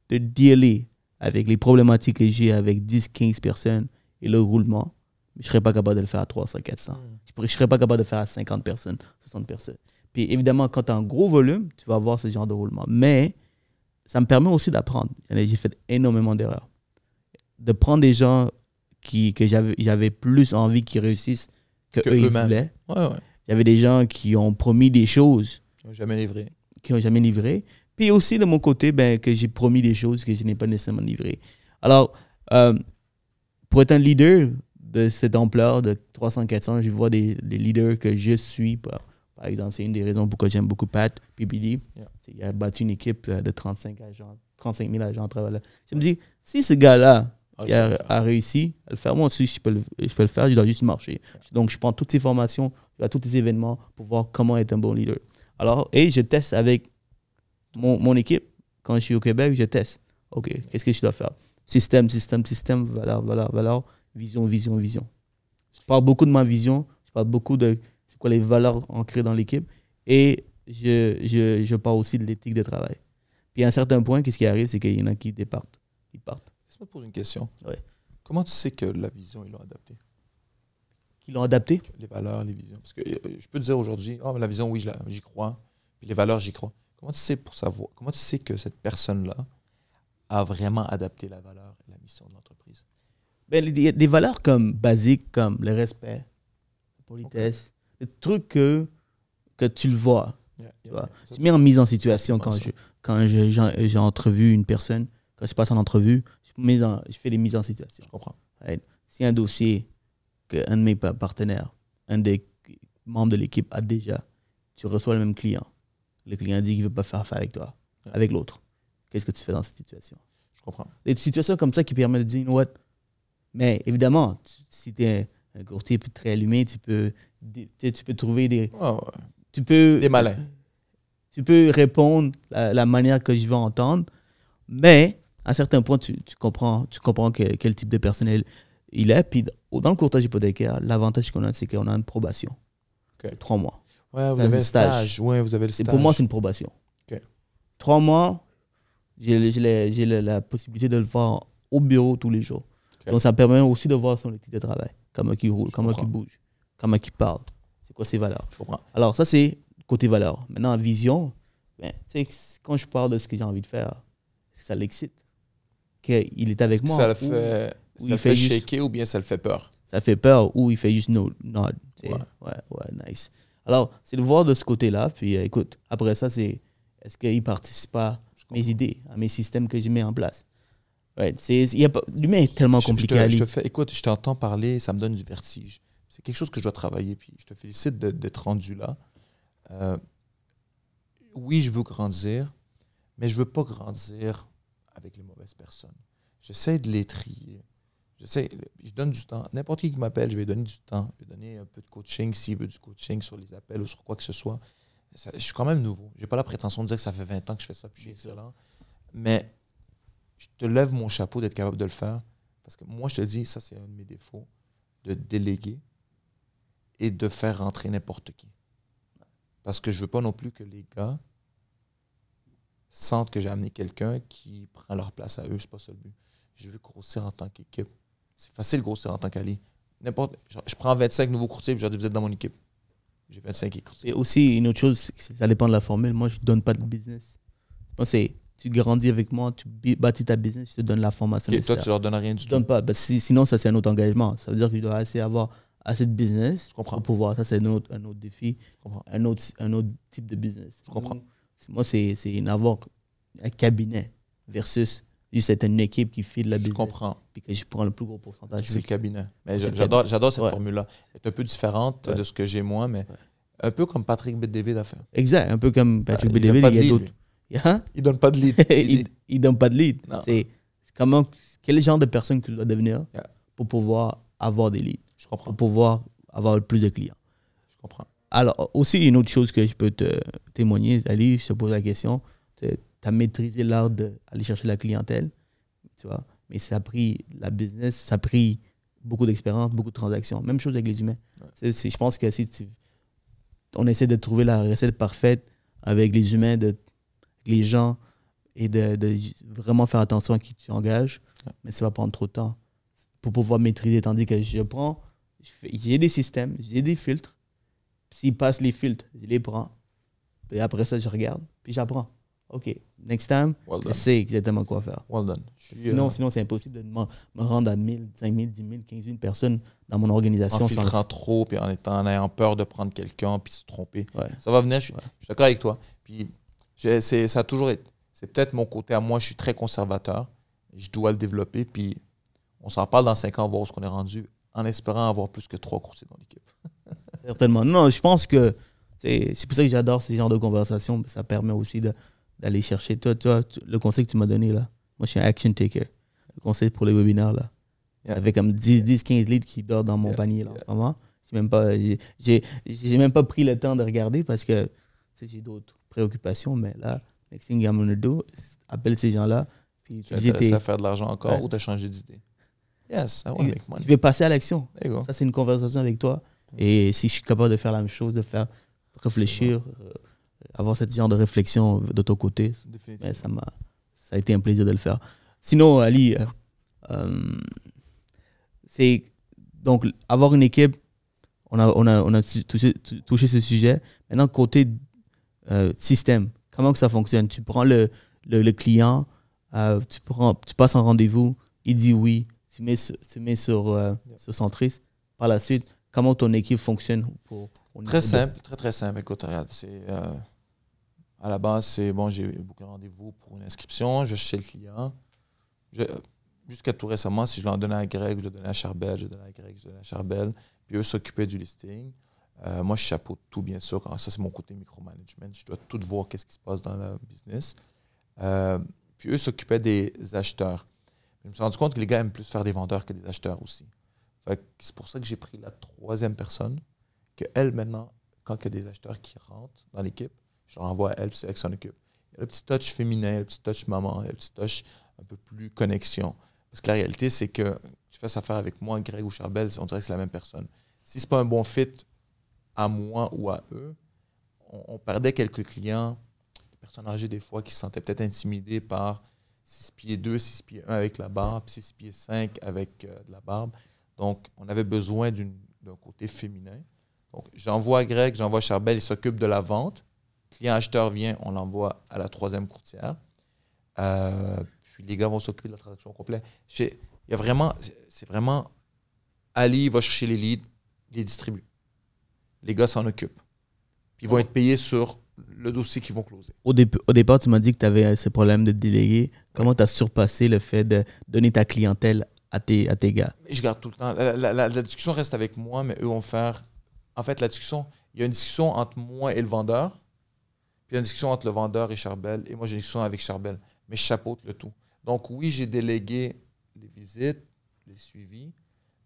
de dealer avec les problématiques que j'ai avec 10, 15 personnes et le roulement, je ne serais pas capable de le faire à 300, 400. Je ne serais pas capable de le faire à 50 personnes, 60 personnes. Puis évidemment, quand tu as un gros volume, tu vas avoir ce genre de roulement. Mais ça me permet aussi d'apprendre. J'ai fait énormément d'erreurs. De prendre des gens que j'avais plus envie qu'ils réussissent que eux ils voulaient. Ouais. J'avais des gens qui ont promis des choses. Qui n'ont jamais livré. Qui n'ont jamais livré. Puis aussi, de mon côté, que j'ai promis des choses que je n'ai pas nécessairement livrées. Alors, pour être un leader de cette ampleur, de 300-400, je vois des leaders que je suis. Par exemple, c'est une des raisons pourquoi j'aime beaucoup Pat, PBD. Yeah. Il a battu une équipe de 35 000 agents à travers là. Je me dis, si ce gars-là a réussi à le faire, moi aussi, je peux le faire, il doit juste marcher. Yeah. Donc, je prends toutes ces formations, je vais à tous ces événements pour voir comment être un bon leader. Alors, et je teste avec mon équipe. Quand je suis au Québec, je teste. OK, qu'est-ce que je dois faire? Système, valeur, vision. Je parle beaucoup de ma vision, je parle beaucoup de c'est quoi les valeurs ancrées dans l'équipe et je parle aussi de l'éthique de travail. Puis à un certain point, qu'est-ce qui arrive? C'est qu'il y en a qui partent. Laisse-moi te poser une question. Ouais. Comment tu sais que la vision, ils l'ont adaptée? Qu'ils l'ont adaptée? Les valeurs, les visions. Parce que je peux te dire aujourd'hui, la vision, oui, j'y crois. Puis les valeurs, j'y crois. Comment tu sais pour savoir? Comment tu sais que cette personne-là a vraiment adapté la valeur et la mission de l'entreprise? Ben, des valeurs basiques comme le respect, la politesse, des trucs que tu le vois. Tu vois. Je mets en mise en situation quand j'ai entrevu une personne, quand je passe en entrevue, je fais des mises en situation. Je comprends. Right? Si un dossier qu'un de mes partenaires, un des membres de l'équipe a déjà, tu reçois le même client. Le client dit qu'il ne veut pas faire affaire avec toi, avec l'autre. Qu'est-ce que tu fais dans cette situation? Je comprends. Des situations comme ça qui permettent de dire, you know what? Mais évidemment, si tu es un courtier très allumé, tu peux trouver des... des malins. Tu peux répondre à la manière que je veux entendre, mais à un certain point, tu comprends quel type de personnel il est. Puis dans le courtage hypothécaire, l'avantage qu'on a, c'est qu'on a une probation. 3 mois. Ouais, vous avez le stage. Ouais, vous avez le stage. Pour moi, c'est une probation. 3 mois, j'ai la possibilité de le voir au bureau tous les jours. Donc, ça me permet aussi de voir son éthique de travail. Comment il roule, comment il bouge, comment il parle. C'est quoi ses valeurs. Je comprends. Alors, ça, c'est côté valeur. Maintenant, vision, quand je parle de ce que j'ai envie de faire, ça l'excite. Qu'il est avec moi. Ça le fait shaker ou bien ça le fait peur? Ça fait peur ou il fait juste nod. Ouais, nice. Alors, c'est de voir de ce côté-là. Puis, écoute, après ça, c'est est-ce qu'il participe à mes idées, à mes systèmes que je mets en place? Ouais, l'humain est tellement compliqué Écoute, je t'entends parler, ça me donne du vertige. C'est quelque chose que je dois travailler. Puis je te félicite d'être rendu là. Oui, je veux grandir, mais je ne veux pas grandir avec les mauvaises personnes. J'essaie de les trier. Je donne du temps. N'importe qui m'appelle, je vais donner du temps. Je vais donner un peu de coaching s'il veut du coaching sur les appels ou sur quoi que ce soit. Je suis quand même nouveau. Je n'ai pas la prétention de dire que ça fait 20 ans que je fais ça, puis je suis excellent. Mais je te lève mon chapeau d'être capable de le faire. Parce que moi, je te dis, ça, c'est un de mes défauts, de déléguer et de faire rentrer n'importe qui. Parce que je ne veux pas non plus que les gars sentent que j'ai amené quelqu'un qui prend leur place à eux. Ce n'est pas ça le but. Je veux grossir en tant qu'équipe. C'est facile de grossir en tant qu'allié. Je prends 25 nouveaux courtiers et je leur dis, vous êtes dans mon équipe. J'ai 25 courtiers. Et aussi, une autre chose, ça dépend de la formule. Moi, je ne donne pas de business. Moi, tu grandis avec moi, tu bâtis ta business, je te donne la formation. Okay, toi, tu leur donnes rien du tout. Je donne pas. Sinon, ça, c'est un autre engagement. Ça veut dire que je dois avoir assez de business pour pouvoir. Ça, c'est un autre défi, un autre type de business. Je comprends. Moi, c'est avoir un cabinet versus juste être une équipe qui file la business. Je comprends. Puis que je prends le plus gros pourcentage. C'est le cabinet. Mais j'adore cette formule-là. Elle est un peu différente de ce que j'ai moi, mais un peu comme Patrick Bet-David a fait. Exact. Un peu comme Patrick Bet-David. Il y a d'autres. Il donne pas de lead. Il donne pas de lead. C'est quel genre de personne que tu dois devenir pour pouvoir avoir des leads. Je comprends. Pour pouvoir avoir plus de clients. Je comprends. Alors, aussi, une autre chose que je peux te témoigner, Ali, je te pose la question, tu as maîtrisé l'art d'aller chercher la clientèle, tu vois, mais ça a pris la business, ça a pris beaucoup d'expérience, beaucoup de transactions. Même chose avec les humains. Ouais. Je pense que si on essaie de trouver la recette parfaite avec les humains, les gens, et de vraiment faire attention à qui tu engages, mais ça va prendre trop de temps pour pouvoir maîtriser. Tandis que j'ai des systèmes, j'ai des filtres. S'ils passent les filtres, je les prends. Puis après ça, je regarde, puis j'apprends. OK, next time, je sais exactement quoi faire. Well done. Sinon, c'est impossible de me rendre à 1000, 5000, 10 000, 15 000 personnes dans mon organisation. En filtrant trop, puis en ayant peur de prendre quelqu'un, puis se tromper. Ouais. Ça va venir, je suis d'accord avec toi. Puis ça a toujours été. C'est peut-être mon côté à moi, je suis très conservateur. Je dois le développer, puis on s'en parle dans 5 ans, voir où on est rendu. en espérant avoir plus que 3 courtiers dans l'équipe. Certainement. Non, je pense que c'est pour ça que j'adore ce genre de conversation. Ça permet aussi d'aller chercher. Toi, le conseil que tu m'as donné, là, moi, je suis un action taker. Le conseil pour les webinaires, là. Ça fait comme 10-15 leads qui dorment dans mon panier, là, en ce moment. J'ai même pas pris le temps de regarder parce que j'ai d'autres préoccupations, mais là, next thing I'm gonna do, appelle ces gens-là. Puis tu es à faire de l'argent encore ou tu as changé d'idée? Yes, I want to make money. Je vais passer à l'action. Ça, c'est une conversation avec toi. Et si je suis capable de faire la même chose, de faire réfléchir, avoir ce genre de réflexion de ton côté, ben, ça a été un plaisir de le faire. Sinon, Ali, c'est donc avoir une équipe, on a touché ce sujet. Maintenant, côté système, comment que ça fonctionne? Tu prends le client, tu passes un rendez-vous, il dit oui, tu mets sur Centris. Par la suite, comment ton équipe fonctionne? Très simple, très simple. Écoute, regarde, à la base, c'est bon, j'ai beaucoup de rendez-vous pour une inscription, je suis chez le client. Jusqu'à tout récemment, si je l'en donnais à Greg, je le donnais à Charbel, je le donnais à Greg, je le donnais à Charbel. Puis eux s'occupaient du listing. Moi, je chapeaute tout, bien sûr. Ça, c'est mon côté micromanagement. Je dois tout voir qu'est-ce qui se passe dans le business. Puis eux s'occupaient des acheteurs. Je me suis rendu compte que les gars aiment plus faire des vendeurs que des acheteurs aussi. C'est pour ça que j'ai pris la 3e personne, qu'elle, maintenant, quand il y a des acheteurs qui rentrent dans l'équipe, je leur envoie à elle, puis c'est elle qui s'en occupe. Il y a le petit touch féminin, le petit touch maman, le petit touch un peu plus connexion. Parce que la réalité, c'est que tu fais affaire avec moi, Greg ou Charbel, on dirait que c'est la même personne. Si ce n'est pas un bon fit à moi ou à eux, on perdait quelques clients, des personnes âgées des fois, qui se sentaient peut-être intimidées par 6 pieds 2, 6 pieds 1 avec la barbe, 6 pieds 5 avec de la barbe. Donc, on avait besoin d'un côté féminin. Donc, j'envoie à Greg, j'envoie à Charbel, il s'occupe de la vente. Client acheteur vient, on l'envoie à la 3e courtière. Puis les gars vont s'occuper de la transaction au complet. C'est vraiment Ali va chercher les leads, les distribue. Les gars s'en occupent. Puis ils vont être payés sur le dossier qu'ils vont closer. Au départ, tu m'as dit que tu avais ce problème de déléguer. Comment tu as surpassé le fait de donner ta clientèle à tes gars? Je garde tout le temps. La discussion reste avec moi, mais eux vont faire... En fait, il y a une discussion entre moi et le vendeur, puis il y a une discussion entre le vendeur et Charbel, et moi j'ai une discussion avec Charbel. Mais je chapeaute le tout. Donc oui, j'ai délégué les visites, les suivis.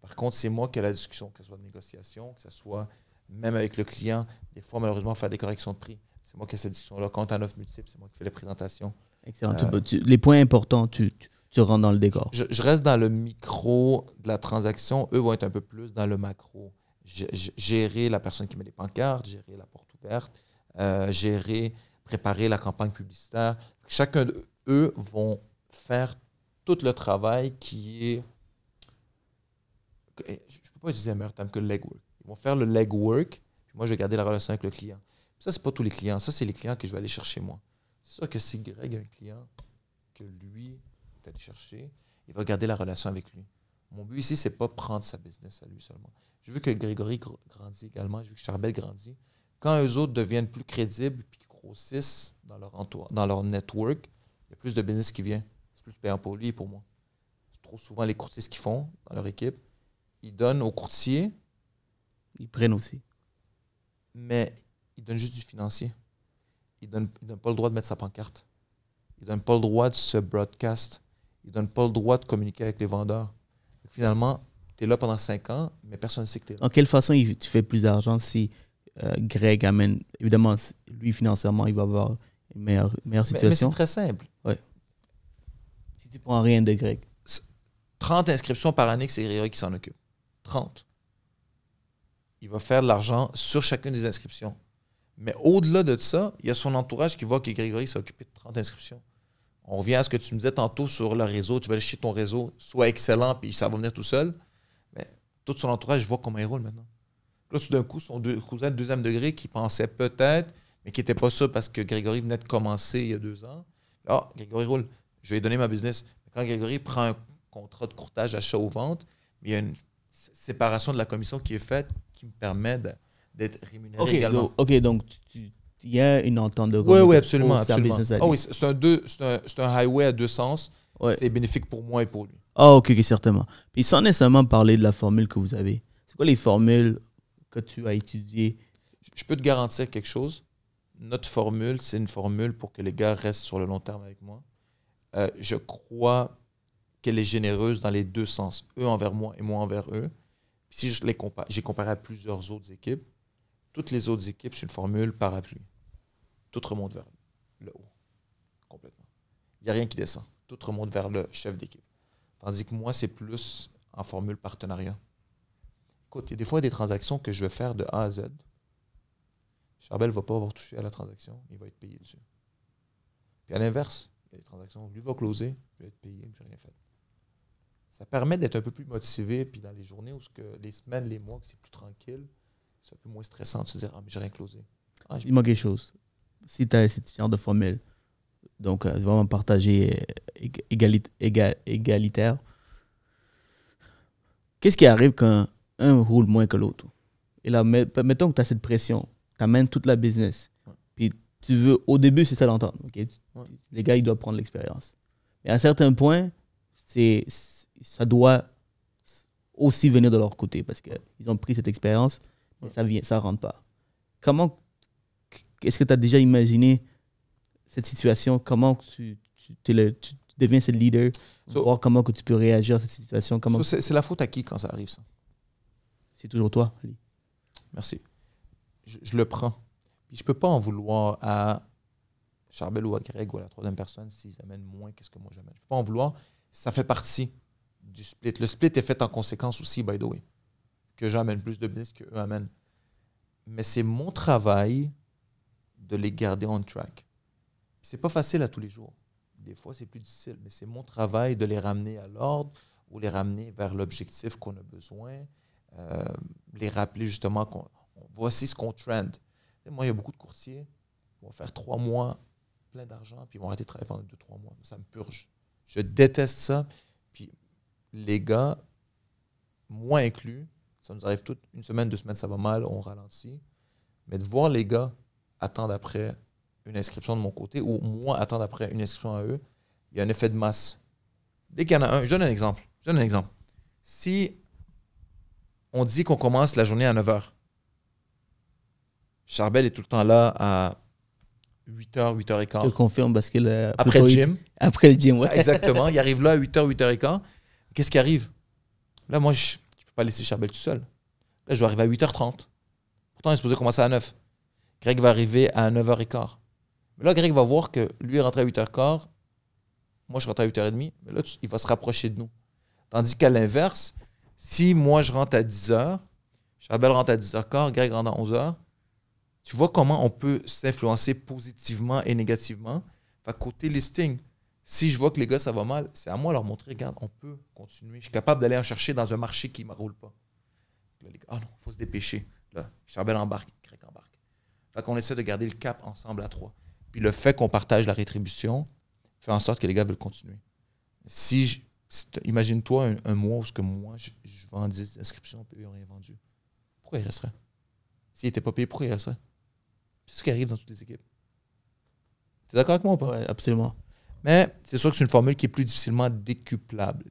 Par contre, c'est moi qui ai la discussion, que ce soit de négociation, que ce soit même avec le client. Des fois, malheureusement, faire des corrections de prix. C'est moi qui ai cette discussion-là. Quand tu as une offre multiple, c'est moi qui fais les présentations. Excellent. Les points importants, tu rentres dans le décor. Je reste dans le micro de la transaction. Eux vont être un peu plus dans le macro. Gérer la personne qui met les pancartes, gérer la porte ouverte, préparer la campagne publicitaire. Chacun d'eux vont faire tout le travail qui est... Je ne peux pas utiliser un meilleur terme que le legwork. Ils vont faire le legwork, puis moi, je vais garder la relation avec le client. Puis ça, ce n'est pas tous les clients. Ça, c'est les clients que je vais aller chercher moi. C'est sûr que si Greg a un client que lui est allé chercher, il va garder la relation avec lui. Mon but ici, ce n'est pas prendre sa business à lui seulement. Je veux que Grégory grandisse également. Je veux que Charbel grandisse. Quand eux autres deviennent plus crédibles et qu'ils grossissent dans leur network, il y a plus de business qui vient. C'est plus payant pour lui et pour moi. Trop souvent, les courtiers, ce qu'ils font dans leur équipe, ils donnent aux courtiers. Ils prennent aussi. Mais ils donnent juste du financier. Ils ne donnent pas le droit de mettre sa pancarte. Ils ne donnent pas le droit de se broadcast. Ils ne donnent pas le droit de communiquer avec les vendeurs. Donc, finalement, tu es là pendant 5 ans, mais personne ne sait que tu es là. En quelle façon tu fais plus d'argent si Greg amène... Évidemment, lui, financièrement, il va avoir une meilleure situation. Mais c'est très simple. Ouais. Si tu prends rien de Greg. 30 inscriptions par année que c'est Grégory qui s'en occupe. 30. Il va faire de l'argent sur chacune des inscriptions. Mais au-delà de ça, il y a son entourage qui voit que Grégory s'est occupé de 30 inscriptions. On revient à ce que tu me disais tantôt sur le réseau. Tu vas aller chez ton réseau, soit excellent, puis ça va venir tout seul. Mais tout son entourage voit comment il roule maintenant. Là, tout d'un coup, son cousin de 2e degré qui pensait peut-être, mais qui n'était pas ça parce que Grégory venait de commencer il y a 2 ans. Ah, Grégory roule. Je vais lui donner ma business. Quand Grégory prend un contrat de courtage achat ou vente, il y a une séparation de la commission qui est faite qui me permet d'être rémunéré également. OK, donc il y a une entente de Oui, absolument. absolument. Ah oui, c'est un highway à 2 sens. Ouais. c'est bénéfique pour moi et pour lui. Ah, ok, certainement. Puis sans nécessairement parler de la formule que vous avez, c'est quoi les formules que tu as étudiées? Je peux te garantir quelque chose. Notre formule, c'est une formule pour que les gars restent sur le long terme avec moi. Je crois qu'elle est généreuse dans les deux sens, eux envers moi et moi envers eux. Puis si j'ai comparé à plusieurs autres équipes, toutes les autres équipes, c'est une formule parapluie. Tout remonte vers le haut, complètement. Il n'y a rien qui descend. Tout remonte vers le chef d'équipe. Tandis que moi, c'est plus en formule partenariat. Écoute, il y a des fois des transactions que je vais faire de A à Z. Charbel ne va pas avoir touché à la transaction, il va être payé dessus. Puis à l'inverse, il y a des transactions où lui va closer, je vais être payé, je n'ai rien fait. Ça permet d'être un peu plus motivé, puis dans les journées où les semaines, les mois, que c'est plus tranquille, c'est un peu moins stressant de se dire « Ah, mais j'ai rien closé. » Il manque quelque chose. Si tu as cette genre de formule, donc vraiment partagé égalitaire, qu'est-ce qui arrive quand un roule moins que l'autre? Et là, mettons que tu as cette pression, tu amènes toute la business, puis tu veux, au début, c'est ça l'entendre. Okay? Les gars, ils doivent prendre l'expérience. Et à un certain point, ça doit aussi venir de leur côté parce qu'ils ont pris cette expérience, mais ça ne rentre pas. Est-ce que tu as déjà imaginé cette situation? Comment tu deviens ce leader? Voir comment que tu peux réagir à cette situation? C'est la faute à qui quand ça arrive, ça? C'est toujours toi, Ali. Merci. Je le prends. Puis je ne peux pas en vouloir à Charbel ou à Greg ou à la troisième personne s'ils amènent moins que ce que moi j'amène. Je ne peux pas en vouloir. Ça fait partie du split. Le split est fait en conséquence aussi, by the way. Que j'amène plus de business qu'eux amènent. Mais c'est mon travail de les garder on track. C'est pas facile à tous les jours. Des fois, c'est plus difficile. Mais c'est mon travail de les ramener à l'ordre ou les ramener vers l'objectif qu'on a besoin. Les rappeler justement voici ce qu'on trend. Moi, il y a beaucoup de courtiers qui vont faire 3 mois plein d'argent puis ils vont arrêter de travailler pendant 2-3 mois. Ça me purge. Je déteste ça. Puis les gars, moi inclus, ça nous arrive toute une semaine, 2 semaines, ça va mal, on ralentit. Mais de voir les gars attendre après une inscription de mon côté ou moi attendre après une inscription à eux, il y a un effet de masse. Dès qu'il y en a un, je donne un exemple. Si on dit qu'on commence la journée à 9h, Charbel est tout le temps là à 8h, 8h15. Je te confirme parce que après le gym. Après le gym, ouais. Exactement. Il arrive là à 8h, 8h15. Qu'est-ce qui arrive? Là, moi, je ne peux pas laisser Charbel tout seul. Là, je dois arriver à 8h30. Pourtant, il est supposé commencer à 9h. Greg va arriver à 9h15. Mais là, Greg va voir que lui est rentré à 8h15. Moi, je rentre à 8h30. Mais là, il va se rapprocher de nous. Tandis qu'à l'inverse, si moi, je rentre à 10h, Charbel rentre à 10h15, Greg rentre à 11h, tu vois comment on peut s'influencer positivement et négativement. Fait côté listing, si je vois que les gars, ça va mal, c'est à moi de leur montrer, regarde, on peut continuer. Je suis capable d'aller en chercher dans un marché qui ne me roule pas. Là, les gars, non, il faut se dépêcher. Là, Charbel embarque, Greg embarque. Fait qu'on essaie de garder le cap ensemble à 3. Puis le fait qu'on partage la rétribution fait en sorte que les gars veulent continuer. Imagine-toi un mois où moi, je vends 10 inscriptions et eux n'ont rien vendu. Pourquoi ils resteraient? S'ils n'étaient pas payés, pourquoi ils resteraient? C'est ce qui arrive dans toutes les équipes. Tu es d'accord avec moi ou pas? Oui, absolument. Mais c'est sûr que c'est une formule qui est plus difficilement décuplable.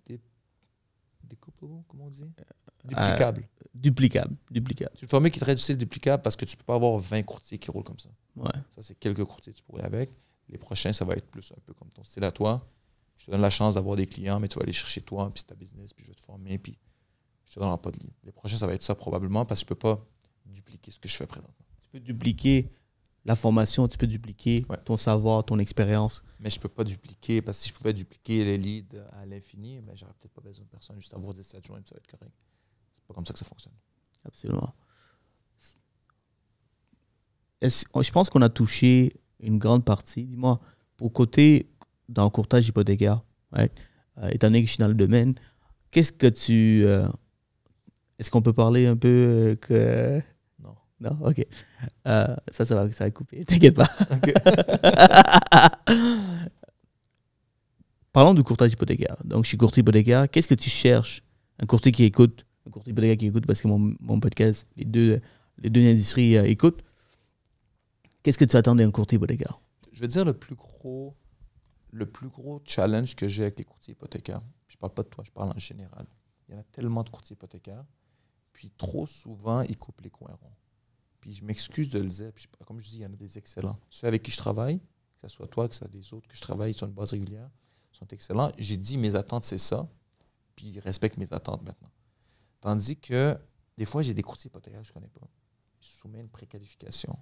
Décuplable, comment on dit? Duplicable. Duplicable. C'est une formule qui est très difficile duplicable parce que tu ne peux pas avoir 20 courtiers qui roulent comme ça. Ouais. Ça, c'est quelques courtiers que tu pourrais avec. Les prochains, ça va être plus un peu comme ton style à toi. Je te donne la chance d'avoir des clients, mais tu vas aller chercher toi, puis c'est ta business, puis je vais te former, puis je te donnerai pas de lead. Les prochains, ça va être ça probablement parce que je ne peux pas dupliquer ce que je fais présentement. Tu peux dupliquer la formation, tu peux dupliquer ton savoir, ton expérience. Mais je ne peux pas dupliquer, parce que si je pouvais dupliquer les leads à l'infini, ben, j'aurais peut-être pas besoin de personne, juste avoir 17 joints, ça va être correct. C'est pas comme ça que ça fonctionne. Absolument. Je pense qu'on a touché une grande partie. Dis-moi, pour côté dans le courtage hypothécaire, étant donné que je suis dans le domaine, qu'est-ce que tu... est-ce qu'on peut parler un peu que... Non, ok. Ça va couper. T'inquiète pas. Okay. Parlons du courtage hypothécaire. Donc, je suis courtier hypothécaire. Qu'est-ce que tu cherches? Un courtier hypothécaire qui écoute parce que mon podcast, les deux industries écoutent. Qu'est-ce que tu attends d'un courtier hypothécaire? Je veux dire, le plus gros le plus gros challenge que j'ai avec les courtiers hypothécaires, je ne parle pas de toi, je parle en général. Il y en a tellement de courtiers hypothécaires, puis trop souvent, ils coupent les coins ronds. Puis je m'excuse de le dire, puis comme je dis, il y en a des excellents. Ceux avec qui je travaille, que ce soit toi, que ce soit les autres que je travaille sur une base régulière, sont excellents. J'ai dit, mes attentes, c'est ça, puis ils respectent mes attentes maintenant. Tandis que, des fois, j'ai des courtiers hypothécaires que je ne connais pas. Ils soumettent une préqualification.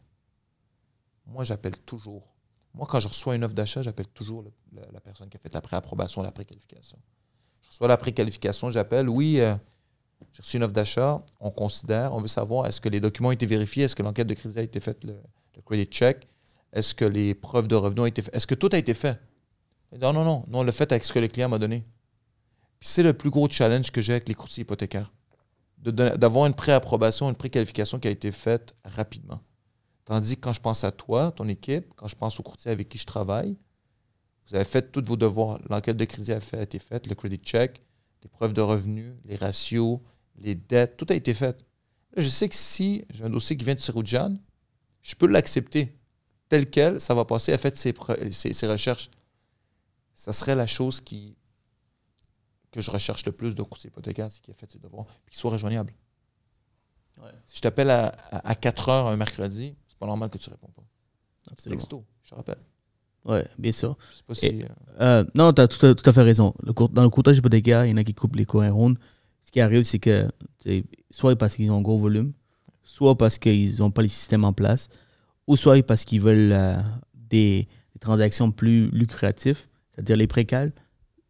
Moi, j'appelle toujours. Moi, quand je reçois une offre d'achat, j'appelle toujours la personne qui a fait la préapprobation, la préqualification. Je reçois la préqualification, j'appelle, oui, j'ai reçu une offre d'achat, on considère, on veut savoir, est-ce que les documents ont été vérifiés, est-ce que l'enquête de crédit a été faite, le credit check, est-ce que les preuves de revenus ont été faites, est-ce que tout a été fait? Ils disent, non, on l'a fait avec ce que le client m'a donné. Puis c'est le plus gros challenge que j'ai avec les courtiers hypothécaires, d'avoir une préapprobation, une préqualification qui a été faite rapidement. Tandis que quand je pense à toi, ton équipe, quand je pense aux courtiers avec qui je travaille, vous avez fait tous vos devoirs. L'enquête de crédit a été faite, le credit check, les preuves de revenus, les ratios, les dettes, tout a été fait. Là, je sais que si j'ai un dossier qui vient de Siroudjan, je peux l'accepter tel quel, ça va passer, elle a fait ses recherches. Ça serait la chose que je recherche le plus de courtier hypothécaire, c'est qu'il a fait ses devoirs, puis qu'il soit rejoignable. Ouais. Si je t'appelle à 4 heures un mercredi, c'est pas normal que tu ne réponds pas. C'est texto, je te rappelle. Oui, bien sûr. Je sais pas si... non, tu as tout à fait raison. Dans le courtage hypothécaire, il y en a qui coupent les coins ronds. Ce qui arrive, c'est que soit parce qu'ils ont un gros volume, soit parce qu'ils n'ont pas les systèmes en place, ou soit parce qu'ils veulent des transactions plus lucratives, c'est-à-dire les précales,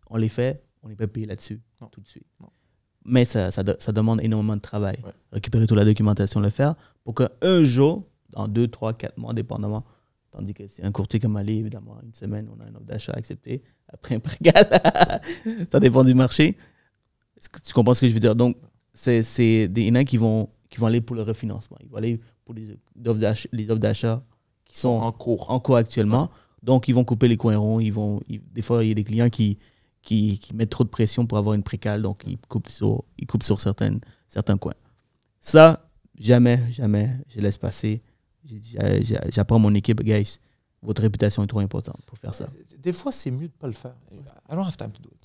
on les fait, on les peut payer là-dessus tout de suite. Non. Mais ça demande énormément de travail. Ouais. Récupérer toute la documentation, le faire, pour qu'un jour, dans 2, 3, 4 mois, dépendamment, tandis que c'est un courtier comme Ali, évidemment, une semaine, on a une offre d'achat acceptée, après un précal, ça dépend du marché. Est-ce que tu comprends ce que je veux dire? Donc, il y en a qui vont aller pour le refinancement. Ils vont aller pour les offres d'achat qui sont en cours actuellement. Ouais. Donc, ils vont couper les coins ronds. Des fois, il y a des clients qui mettent trop de pression pour avoir une précale, donc ils coupent sur certains coins. Ça, jamais, je laisse passer. J'apprends à mon équipe, guys, votre réputation est trop importante pour faire ça. Des fois, c'est mieux de ne pas le faire. I don't have time to do it.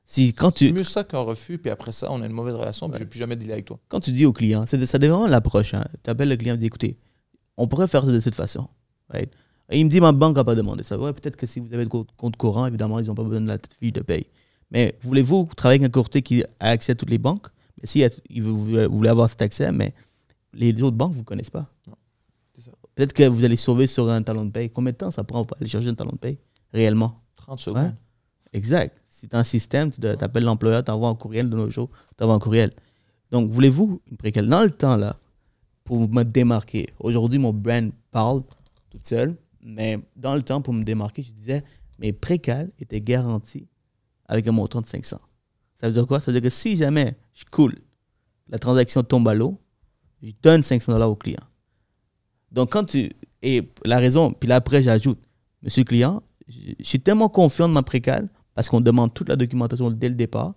C'est mieux ça qu'un refus, puis après ça, on a une mauvaise relation, puis je ne vais plus jamais dealer avec toi. Quand tu dis au client, ça dépend de l'approche. Hein. Tu appelles le client et dis, écoutez, on pourrait faire ça de cette façon. Right? Et il me dit, ma banque n'a pas demandé ça. Ouais, peut-être que si vous avez de compte courant, évidemment, ils n'ont pas besoin de la fiche de paye. Mais voulez-vous travailler avec un courtier qui a accès à toutes les banques? Mais si vous voulez avoir cet accès, mais les autres banques, vous ne connaissez pas. Non. Peut-être que vous allez sauver sur un talon de paye. Combien de temps ça prend pour aller chercher un talon de paye réellement? 30 secondes. Ouais? Exact. Si tu as un système, tu appelles l'employeur, tu envoies un courriel de nos jours, tu envoies un courriel. Donc, voulez-vous une précale? Dans le temps, là, pour me démarquer, aujourd'hui, mon brand parle toute seule, mais dans le temps, pour me démarquer, je disais, mes précales étaient garanties avec un montant de 500. Ça veut dire quoi? Ça veut dire que si jamais je coule, la transaction tombe à l'eau, je donne 500 $ au client. Donc, et la raison, puis là après, j'ajoute, monsieur le client, je suis tellement confiant de ma précale, parce qu'on demande toute la documentation dès le départ,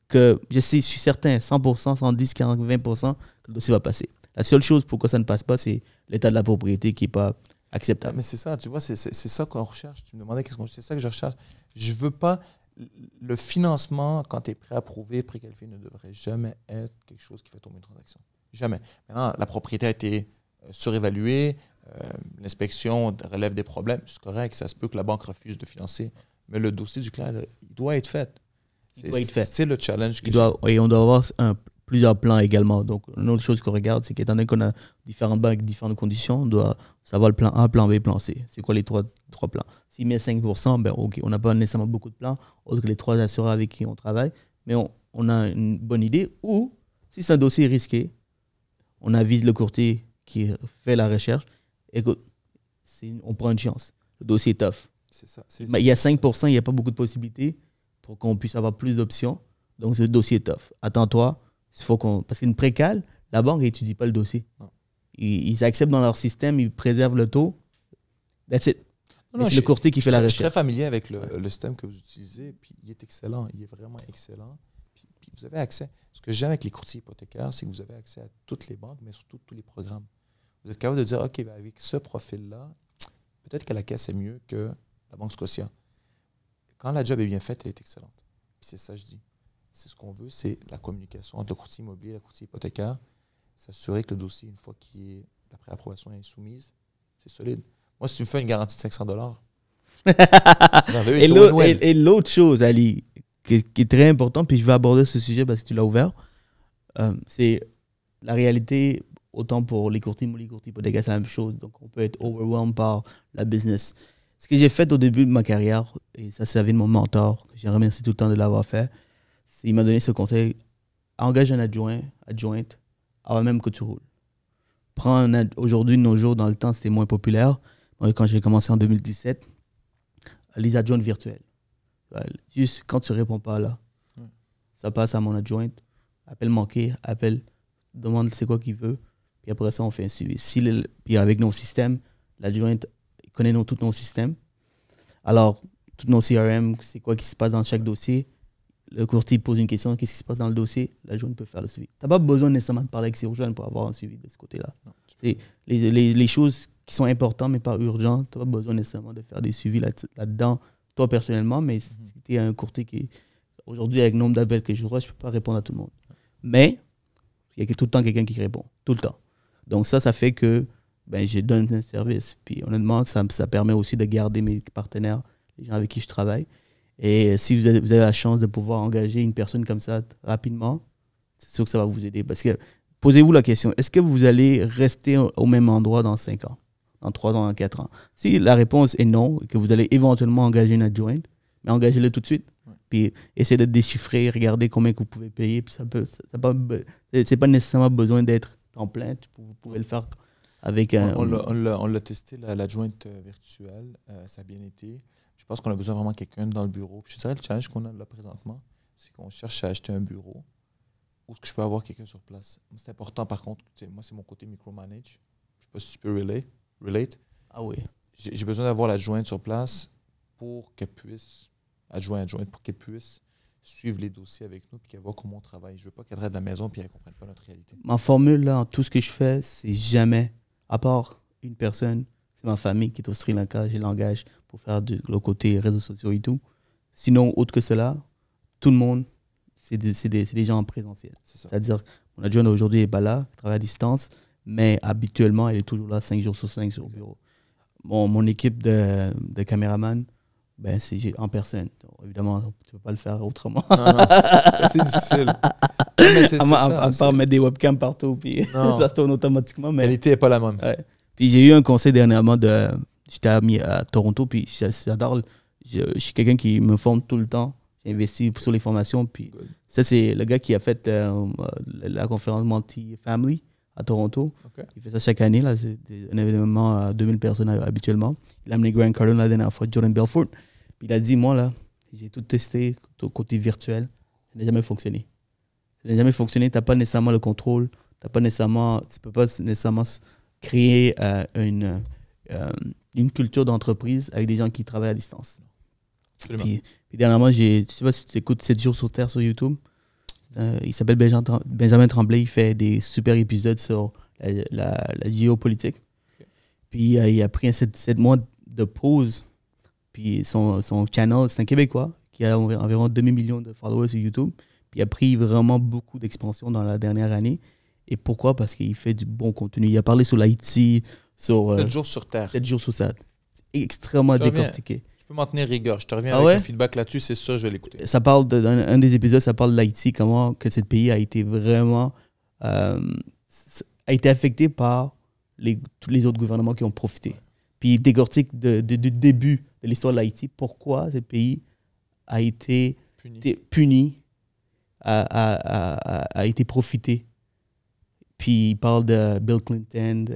que je suis certain, 100%, 110, 40, 20%, que le dossier va passer. La seule chose pourquoi ça ne passe pas, c'est l'état de la propriété qui n'est pas acceptable. Mais c'est ça, tu vois, c'est ça qu'on recherche. Tu me demandais c'est ça que je recherche. Je veux pas... Le financement, quand tu es préapprouvé, préqualifié, ne devrait jamais être quelque chose qui fait tomber une transaction. Jamais. Maintenant, la propriété a été surévaluée, l'inspection relève des problèmes, c'est correct, ça se peut que la banque refuse de financer, mais le dossier du client, il doit être fait. C'est le challenge que et on doit avoir plusieurs plans également. Donc, une autre chose qu'on regarde, c'est qu'étant donné qu'on a différentes banques avec différentes conditions, on doit savoir le plan A, plan B, plan C. C'est quoi les trois plans? S'il met 5%, ben OK, on n'a pas nécessairement beaucoup de plans, autres que les 3 assureurs avec qui on travaille, mais on a une bonne idée. Ou, si c'est un dossier risqué, on avise le courtier qui fait la recherche. Écoute, on prend une chance. Le dossier est tough. C'est ça. Mais il y a 5%, il n'y a pas beaucoup de possibilités pour qu'on puisse avoir plus d'options. Donc, ce dossier est tough. Attends-toi. Parce qu'une précale, la banque n'étudie pas le dossier. Ils acceptent dans leur système, ils préservent le taux. That's it. C'est le courtier qui fait la recherche. Je suis très familier avec le système que vous utilisez, puis il est excellent. Il est vraiment excellent. Puis vous avez accès. Ce que j'aime avec les courtiers hypothécaires, c'est que vous avez accès à toutes les banques, mais surtout tous les programmes. Vous êtes capable de dire, OK, ben avec ce profil-là, peut-être que la caisse est mieux que la Banque Scotia. quand la job est bien faite, elle est excellente. Puis c'est ça, je dis. C'est ce qu'on veut, c'est la communication entre le courtier immobilier et le courtier hypothécaire. S'assurer que le dossier, une fois la préapprobation est soumise, c'est solide. Moi, si tu me fais une garantie de $500, et l'autre chose, Ali, qui est très important, puis je vais aborder ce sujet parce que tu l'as ouvert, c'est la réalité, autant pour les courtiers immobiliers, les courtiers hypothécaires, c'est la même chose. Donc, on peut être overwhelmed par la business. Ce que j'ai fait au début de ma carrière, et ça, c'est avec mon mentor, que j'ai remercié tout le temps de l'avoir fait, c'est il m'a donné ce conseil, engage un adjointe, avant même que tu roules. Aujourd'hui, de nos jours, dans le temps, c'était moins populaire. Moi, quand j'ai commencé en 2017, les adjointes virtuelles. Juste quand tu ne réponds pas là, ça passe à mon adjointe. Appel manqué, demande c'est quoi qu'il veut. Puis après ça, on fait un suivi. Puis avec nos systèmes, l'adjointe connaît tous nos systèmes. Alors, tous nos CRM, c'est quoi qui se passe dans chaque dossier. Le courtier pose une question, qu'est-ce qui se passe dans le dossier? L'adjointe peut faire le suivi. Tu n'as pas besoin nécessairement de parler avec ses urgents pour avoir un suivi de ce côté-là. C'est les choses qui sont importantes mais pas urgentes, tu n'as pas besoin nécessairement de faire des suivis là-dedans, toi personnellement, mais si tu es un courtier qui, aujourd'hui, avec le nombre d'appels que je reçois, je ne peux pas répondre à tout le monde. Mais il y a tout le temps quelqu'un qui répond, tout le temps. Donc ça fait que je donne un service. Puis honnêtement, ça permet aussi de garder mes partenaires, les gens avec qui je travaille. Et si vous avez la chance de pouvoir engager une personne comme ça rapidement, c'est sûr que ça va vous aider. Parce que, posez-vous la question, est-ce que vous allez rester au même endroit dans 5 ans, dans 3 ans, dans 4 ans? Si la réponse est non, et que vous allez éventuellement engager une adjointe, mais engagez-le tout de suite. Puis essayez de déchiffrer, regardez combien que vous pouvez payer. Puis c'est pas nécessairement besoin d'être en plein. Vous pouvez le faire avec un... On l'a testé, l'adjointe virtuelle. Ça a bien été. Je pense qu'on a besoin vraiment de quelqu'un dans le bureau. Puis je dirais le challenge qu'on a là présentement, c'est qu'on cherche à acheter un bureau où est-ce que je peux avoir quelqu'un sur place. C'est important par contre. Moi, c'est mon côté micromanage. Je ne sais pas si tu peux relate. Ah oui. J'ai besoin d'avoir l'adjointe sur place pour qu'elle puisse... adjointe, pour qu'elle puisse suivre les dossiers avec nous et qu'elle voit comment on travaille. Je ne veux pas qu'elle reste de la maison et qu'elle ne comprenne pas notre réalité. Ma formule, là, en tout ce que je fais, c'est jamais, à part une personne, c'est ma famille qui est au Sri Lanka, je l'engage pour faire le côté réseaux sociaux et tout. Sinon, autre que cela, tout le monde, c'est des gens en présentiel. C'est-à-dire, mon adjointe aujourd'hui n'est pas là, elle travaille à distance, mais habituellement, elle est toujours là 5 jours sur 5 sur le bureau. Mon équipe de caméramans, c'est en personne. Donc, évidemment, tu ne peux pas le faire autrement. Non, c'est difficile. À part mettre des webcams partout, puis ça tourne automatiquement. Mais... La qualité n'est pas la même. Ouais. Puis j'ai eu un conseil dernièrement j'étais à Toronto, puis j'adore. Je suis quelqu'un qui me forme tout le temps. J'ai investi sur les formations. Puis ça, c'est le gars qui a fait la conférence Multi-Family à Toronto. Okay. Il fait ça chaque année. Là, c'est un événement à 2000 personnes habituellement. Il a amené Grant Cardone la dernière fois, Jordan Belfort. Puis il a dit, moi, là, j'ai tout testé, tout côté virtuel. Ça n'a jamais fonctionné. Ça n'a jamais fonctionné. Tu n'as pas nécessairement le contrôle. Tu ne peux pas nécessairement créer une culture d'entreprise avec des gens qui travaillent à distance. Puis dernièrement, je ne sais pas si tu écoutes 7 jours sur Terre sur YouTube. Il s'appelle Benjamin Tremblay. Il fait des super épisodes sur la géopolitique. Okay. Puis il a pris 7 mois de pause. Puis son channel, c'est un Québécois qui a environ 2 millions de followers sur YouTube. Puis il a pris vraiment beaucoup d'expansion dans la dernière année. Et pourquoi? Parce qu'il fait du bon contenu. Il a parlé sur l'Haïti, sur... 7 jours sur Terre. 7 jours sur Terre. Extrêmement décortiqué. Tu peux m'en tenir rigueur. Je te reviens avec un feedback là-dessus, c'est ça, je vais l'écouter. Ça parle un des épisodes, ça parle de l'Haïti, comment que ce pays a été vraiment... a été affecté par tous les autres gouvernements qui ont profité. Puis il décortique du début de l'histoire de l'Haïti, pourquoi ce pays a été puni, a été profité. Puis il parle de Bill Clinton,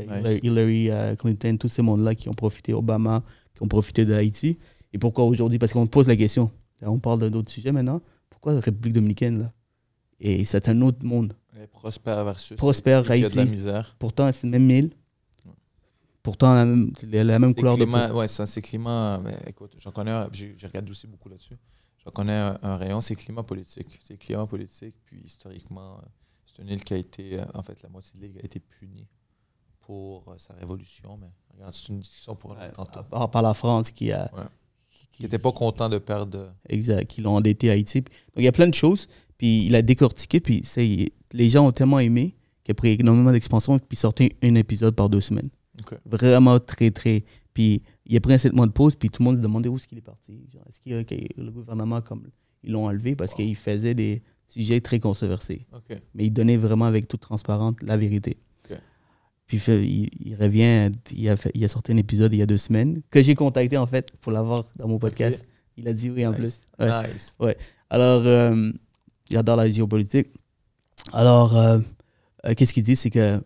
Hillary Clinton, tous ces mondes-là qui ont profité, Obama, qui ont profité de Haïti. Et pourquoi aujourd'hui? Parce qu'on pose la question. On parle d'un autre sujet maintenant. Pourquoi la République dominicaine, là? Et c'est un autre monde. Prospère versus Prospère, Haïti. Il y a de la misère. Pourtant, c'est le même île. Pourtant, la même couleur de peau. Oui, ça, c'est climat. Mais écoute, j'en connais j'ai regardé aussi beaucoup là-dessus. J'en connais un rayon, c'est climat politique. C'est climat politique, puis historiquement... C'est une île qui a été, en fait, la moitié de l'île a été punie pour sa révolution, mais regarde, c'est une discussion pour un autre temps. Par la France qui a Qui n'étaient pas contents de perdre. Exact, qui l'ont endetté à Haïti. Donc, il y a plein de choses. Puis, il a décortiqué. Puis, les gens ont tellement aimé qu'il a pris énormément d'expansion. Puis, sortait un épisode par 2 semaines. Okay. Vraiment très, très. Puis, il a pris un 7 mois de pause. Puis, tout le monde se demandait où est-ce qu'il est parti. Est-ce que le gouvernement, comme ils l'ont enlevé parce qu'il faisait des sujets très controversés. Okay. Mais il donnait vraiment avec toute transparence la vérité. Okay. Puis il revient, il a sorti un épisode il y a 2 semaines que j'ai contacté en fait pour l'avoir dans mon podcast. Okay. Il a dit oui en plus. Ouais. Nice. Ouais. Alors, j'adore la géopolitique. Alors, qu'est-ce qu'il dit, c'est que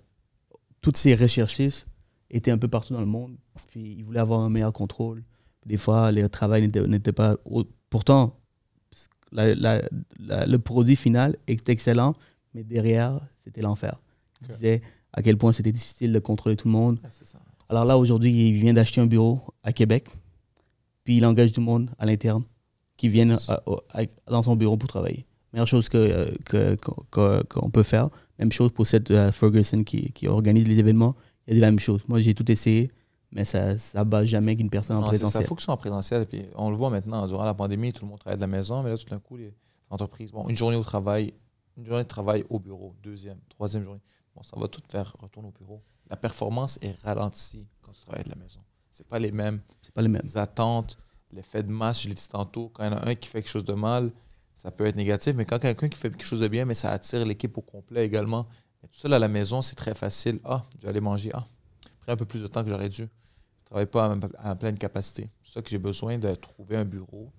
toutes ces recherchistes étaient un peu partout dans le monde. Puis ils voulaient avoir un meilleur contrôle. Des fois, le travail n'était pas... Pourtant, le produit final est excellent, mais derrière, c'était l'enfer. Il disait à quel point c'était difficile de contrôler tout le monde. C'est ça. Alors là, aujourd'hui, il vient d'acheter un bureau à Québec, puis il engage du monde à l'interne qui viennent dans son bureau pour travailler. Meilleure chose qu'on peut faire. Même chose pour cette Ferguson qui organise les événements. Il a dit la même chose. Moi, j'ai tout essayé, mais ça ne bat jamais qu'une personne en présentiel. Il faut que ce soit en présentiel. Puis on le voit maintenant, durant la pandémie, tout le monde travaille de la maison, mais là, tout d'un coup, les entreprises, une journée au travail, une journée de travail au bureau, 2e, 3e journée. Bon, ça va tout faire retourner au bureau. La performance est ralentie quand tu travailles de la maison. C'est pas les mêmes attentes, l'effet de masse, je l'ai dit tantôt. Quand il y en a un qui fait quelque chose de mal, ça peut être négatif, mais quand quelqu'un qui fait quelque chose de bien, mais ça attire l'équipe au complet également. Mais tout seul à la maison, c'est très facile. Je vais aller manger. Après un peu plus de temps que j'aurais dû. Je ne travaille pas à pleine capacité. C'est pour ça que j'ai besoin de trouver un bureau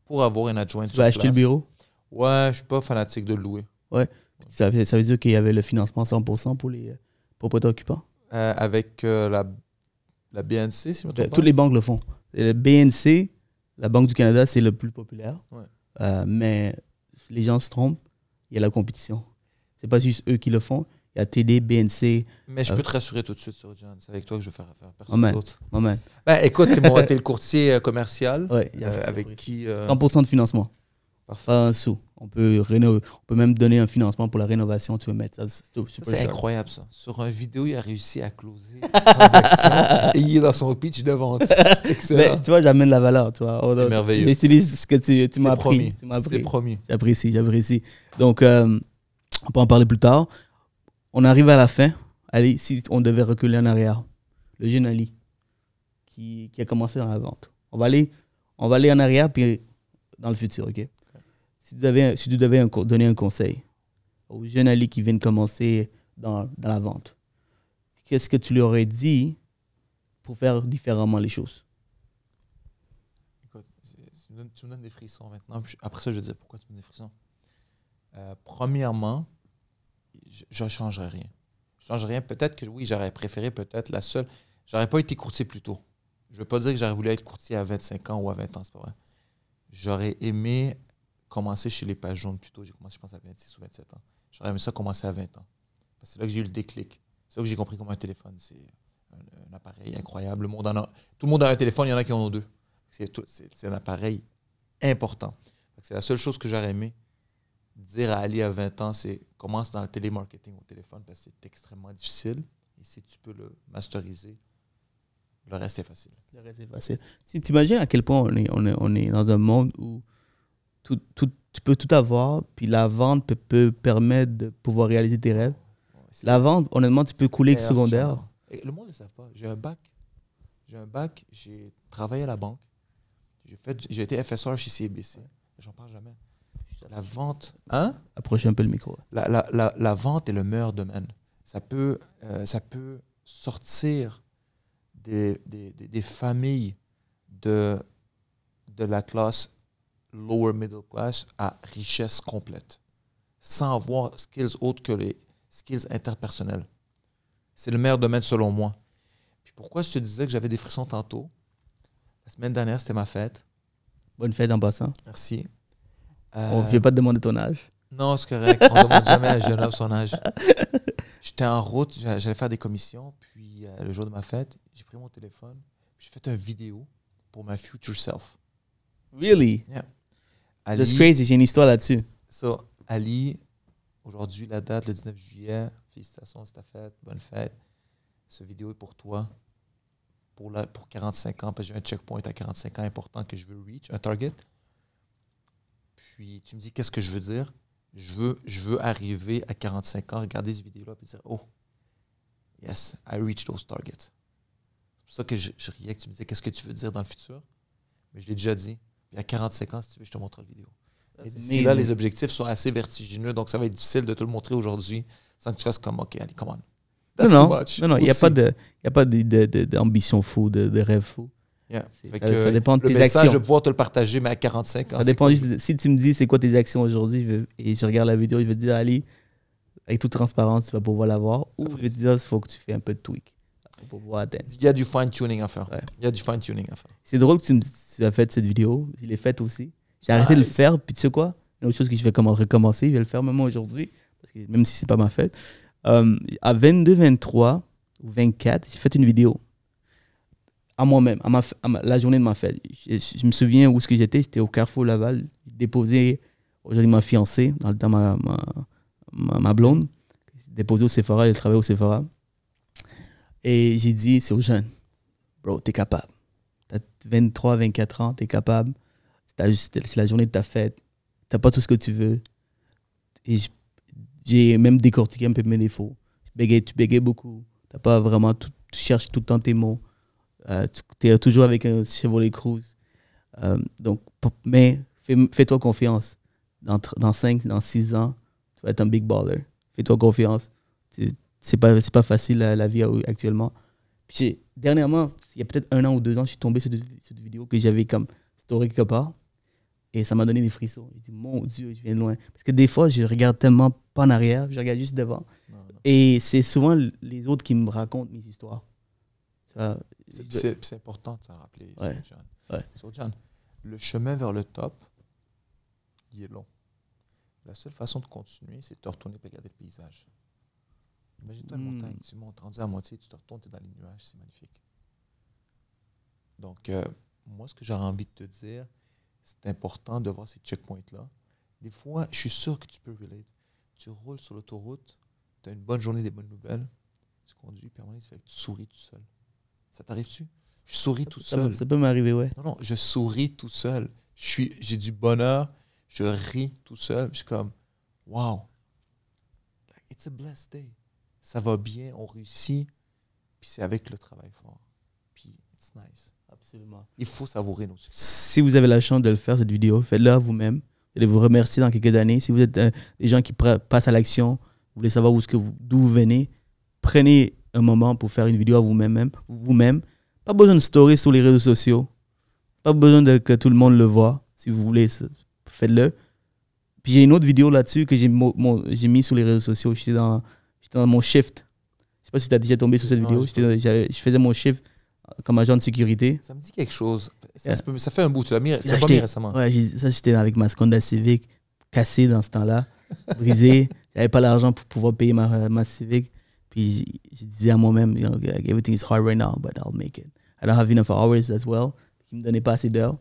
pour avoir une adjointe. Tu vas acheter le bureau? Ouais, je ne suis pas fanatique de le louer. Ouais. Ça veut dire qu'il y avait le financement 100% pour les propriétaires occupants? Avec la BNC, si je me trompe pas. Toutes les banques le font. Le BNC, la Banque du Canada, c'est le plus populaire. Ouais. Mais les gens se trompent, il y a la compétition. C'est pas juste eux qui le font. Il y a TD, BNC. Mais je peux te rassurer tout de suite sur John. C'est avec toi que je vais faire affaire. Personne d'autre. Écoute, t'es le courtier commercial avec qui... 100% de financement. Pas un sou. On peut même donner un financement pour la rénovation. Tu veux mettre ça. C'est incroyable, ça. Sur une vidéo, il a réussi à closer une transaction et il est dans son pitch de vente. Excellent. Mais, tu vois, j'amène la valeur. C'est merveilleux. J'utilise ce que tu m'as appris. C'est promis. J'apprécie. Donc, on peut en parler plus tard. On arrive à la fin. Ali, si on devait reculer en arrière, le jeune Ali qui a commencé dans la vente. On va aller en arrière puis dans le futur, OK? Si tu devais donner un conseil au jeune Ali qui vient de commencer dans la vente, qu'est-ce que tu lui aurais dit pour faire différemment les choses? Écoute, tu me donnes des frissons maintenant. Après ça, je vais te dire pourquoi tu me donnes des frissons. Premièrement, je ne changerais rien. Je ne changerais rien. Peut-être que oui, j'aurais préféré peut-être la seule. J'aurais pas été courtier plus tôt. Je ne veux pas dire que j'aurais voulu être courtier à 25 ans ou à 20 ans, c'est pas vrai. J'aurais aimé commencer chez les pages jaunes plus tôt. J'ai commencé, je pense, à 26 ou 27 ans. J'aurais aimé ça commencer à 20 ans. Parce que c'est là que j'ai eu le déclic. C'est là que j'ai compris comment un téléphone, c'est un appareil incroyable. Tout le monde a un téléphone, il y en a qui en ont 2. C'est un appareil important. C'est la seule chose que j'aurais aimé dire à Ali à 20 ans, c'est commence dans le télémarketing au téléphone parce que c'est extrêmement difficile. Et si tu peux le masteriser, le reste est facile. Le reste est facile. Tu t'imagines à quel point on est dans un monde où tu peux tout avoir, puis la vente peut permettre de pouvoir réaliser tes rêves. La vente, honnêtement, tu peux couler secondaire. Et le monde ne le sait pas. J'ai un bac, j'ai travaillé à la banque, j'ai été FSR chez CIBC. J'en parle jamais. La vente... Hein? Approchez un peu le micro. La vente est le meilleur domaine. Ça peut sortir des familles de la classe lower middle class à richesse complète, sans avoir skills autres que les skills interpersonnels. C'est le meilleur domaine selon moi. Puis pourquoi je te disais que j'avais des frissons tantôt? La semaine dernière, c'était ma fête. Bonne fête en passant. Merci. On ne vient pas te demander ton âge. Non, c'est correct. On ne demande jamais à un jeune homme son âge. J'étais en route, j'allais faire des commissions, puis le jour de ma fête, j'ai pris mon téléphone, j'ai fait une vidéo pour ma future self. Really? Yeah. Ali, that's crazy, j'ai une histoire là-dessus. So, Ali, aujourd'hui, la date, le 19 juillet, félicitations, c'est ta fête, bonne fête. Cette vidéo est pour toi. pour 45 ans, parce que j'ai un checkpoint à 45 ans important que je veux reach, un target. Puis tu me dis, qu'est-ce que je veux dire? Je veux arriver à 45 ans, regarder cette vidéo-là et dire, oh, yes, I reached those targets. C'est pour ça que je riais que tu me disais, qu'est-ce que tu veux dire dans le futur? Mais je l'ai déjà dit. Puis à 45 ans, si tu veux, je te montre la vidéo. Et d'ici là, les objectifs sont assez vertigineux, donc ça va être difficile de te le montrer aujourd'hui sans que tu fasses comme, OK, allez, come on. Non, il n'y a pas d'ambition fou, de rêve fou. Yeah. Ça dépend de tes message, actions. je vais pouvoir te le partager, mais à 45 ans. Ça dépend juste, si tu me dis c'est quoi tes actions aujourd'hui et je regarde la vidéo, je vais te dire, allez, avec toute transparence, tu vas pouvoir l'avoir. Ou je vais te dire, il faut que tu fais un peu de tweak pour pouvoir atteindre. Il y a du fine-tuning à faire. C'est drôle que tu as fait cette vidéo. Je l'ai faite aussi. J'ai arrêté de le faire, puis tu sais quoi? Une autre chose que je vais recommencer, je vais le faire même aujourd'hui, parce que même si c'est pas ma fête. À 22, 23 ou 24, j'ai fait une vidéo à moi-même, la journée de ma fête. Je me souviens où j'étais. J'étais au Carrefour Laval. J'ai déposé aujourd'hui ma fiancée, dans le temps ma blonde. J'ai déposé au Sephora, elle travaillait au Sephora. Et j'ai dit, c'est aux jeunes, bro, t'es capable. T'as 23, 24 ans, t'es capable. C'est la journée de ta fête. T'as pas tout ce que tu veux. Et j'ai même décortiqué un peu mes défauts. Tu bégayes beaucoup. T'as pas vraiment tu cherches tout le temps tes mots. Tu es toujours avec un Chevrolet Cruze. Mais fais-toi confiance. Dans 5, dans 6 ans, tu vas être un big baller. Fais-toi confiance. C'est pas facile la vie actuellement. Puis dernièrement, il y a peut-être 1 an ou 2 ans, je suis tombé sur cette vidéo que j'avais comme story quelque part. Et ça m'a donné des frissons. J'ai dit, mon Dieu, je viens de loin. Parce que des fois, je regarde tellement pas en arrière, je regarde juste devant. Non. Et c'est souvent les autres qui me racontent mes histoires. C'est important de s'en rappeler, ouais. John. Ouais. So, John, le chemin vers le top, il est long. La seule façon de continuer, c'est de te retourner et regarder le paysage. Imagine-toi une montagne, tu montes rendu à moitié, tu te retournes, tu es dans les nuages, c'est magnifique. Donc, moi, ce que j'aurais envie de te dire, c'est important de voir ces checkpoints-là. Des fois, je suis sûr que tu peux relate. Tu roules sur l'autoroute, tu as une bonne journée, des bonnes nouvelles, tu conduis, puis à un moment donné, tu souris tout seul. Ça t'arrive-tu? Je souris tout seul. Ça peut m'arriver, ouais. Non, je souris tout seul. J'ai du bonheur, je ris tout seul. Je suis comme, wow, it's a blessed day. Ça va bien, on réussit, puis c'est avec le travail fort. Puis, it's nice. Absolument. Il faut savourer nos succès. Si vous avez la chance de le faire, cette vidéo, faites-le à vous-même. Vous allez vous remercier dans quelques années. Si vous êtes des gens qui passent à l'action, vous voulez savoir d'où vous venez, prenez un moment pour faire une vidéo à vous-même. Pas besoin de story sur les réseaux sociaux. Pas besoin que tout le monde le voit. Si vous voulez, faites-le. Puis j'ai une autre vidéo là-dessus que j'ai mis sur les réseaux sociaux. J'étais dans mon shift. Je sais pas si tu as déjà tombé sur cette vidéo. Je faisais mon shift comme agent de sécurité. Ça me dit quelque chose. Ça fait un bout. Tu l'as pas mis récemment. Ouais, j'étais avec ma Honda Civic cassée dans ce temps-là, brisée. J'avais pas l'argent pour pouvoir payer ma Civic. Puis je disais à moi-même, everything is hard right now, but I'll make it. I don't have enough hours as well. Qui me donnait pas assez d'heures.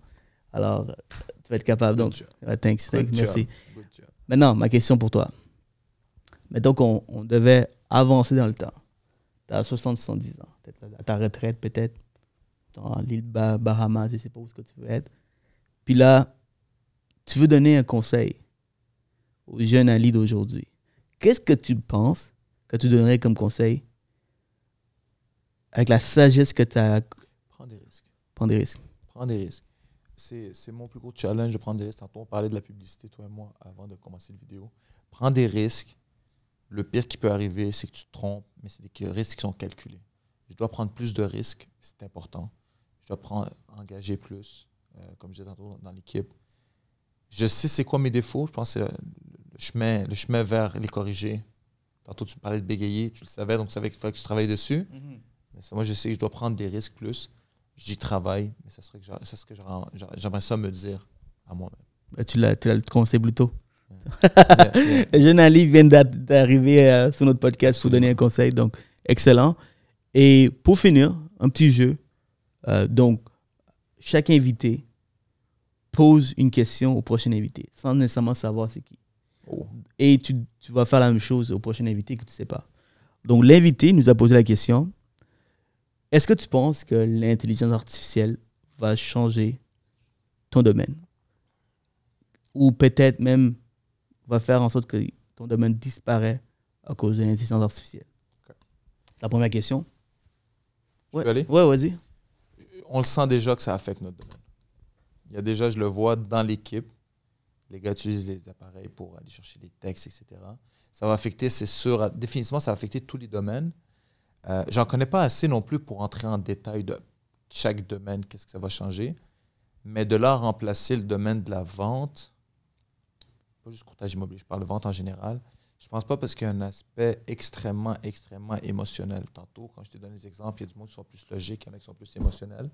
Alors, tu vas être capable. Donc, thanks, merci. Maintenant, ma question pour toi. Mettons qu'on devait avancer dans le temps. Tu as 70 ans. À ta retraite, peut-être. Dans l'île Bahamas, je ne sais pas où tu veux être. Puis là, tu veux donner un conseil aux jeunes Ali d'aujourd'hui. Qu'est-ce que tu penses que tu donnerais comme conseil avec la sagesse que tu as? Prends des risques. Prends des risques. Prends des risques. C'est mon plus gros challenge de prendre des risques. Tantôt, on parlait de la publicité, toi et moi, avant de commencer la vidéo. Prends des risques. Le pire qui peut arriver, c'est que tu te trompes, mais c'est des risques qui sont calculés. Je dois prendre plus de risques, c'est important. Je dois engager plus, comme je disais tantôt, dans l'équipe. Je sais c'est quoi mes défauts. Je pense que c'est le chemin vers les corriger. Tantôt, tu me parlais de bégayer, tu le savais, donc tu savais qu'il fallait que tu travailles dessus. Mm-hmm. Mais moi, je sais que je dois prendre des risques plus. J'y travaille, mais c'est ce que j'aimerais ça me dire à moi-même. Tu l'as le conseil plus tôt. Le jeune Ali vient d'arriver sur notre podcast pour donner un conseil, donc excellent. Et pour finir, un petit jeu. Donc, chaque invité pose une question au prochain invité, sans nécessairement savoir c'est qui. Oh. Et tu vas faire la même chose au prochain invité que tu ne sais pas. Donc, l'invité nous a posé la question. Est-ce que tu penses que l'intelligence artificielle va changer ton domaine? Ou peut-être même va faire en sorte que ton domaine disparaît à cause de l'intelligence artificielle? Okay. C'est la première question. Je peux aller? Ouais, vas-y. On le sent déjà que ça affecte notre domaine. Il y a déjà, je le vois dans l'équipe, les gars utilisent des appareils pour aller chercher des textes, etc. Ça va affecter, c'est sûr, définitivement, ça va affecter tous les domaines. J'en connais pas assez non plus pour entrer en détail de chaque domaine, qu'est-ce que ça va changer. Mais de là à remplacer le domaine de la vente, pas juste courtage immobilier, je parle de vente en général, je pense pas parce qu'il y a un aspect extrêmement, extrêmement émotionnel. Tantôt, quand je te donne les exemples, il y a du monde qui sont plus logiques, il y en a qui sont plus émotionnels.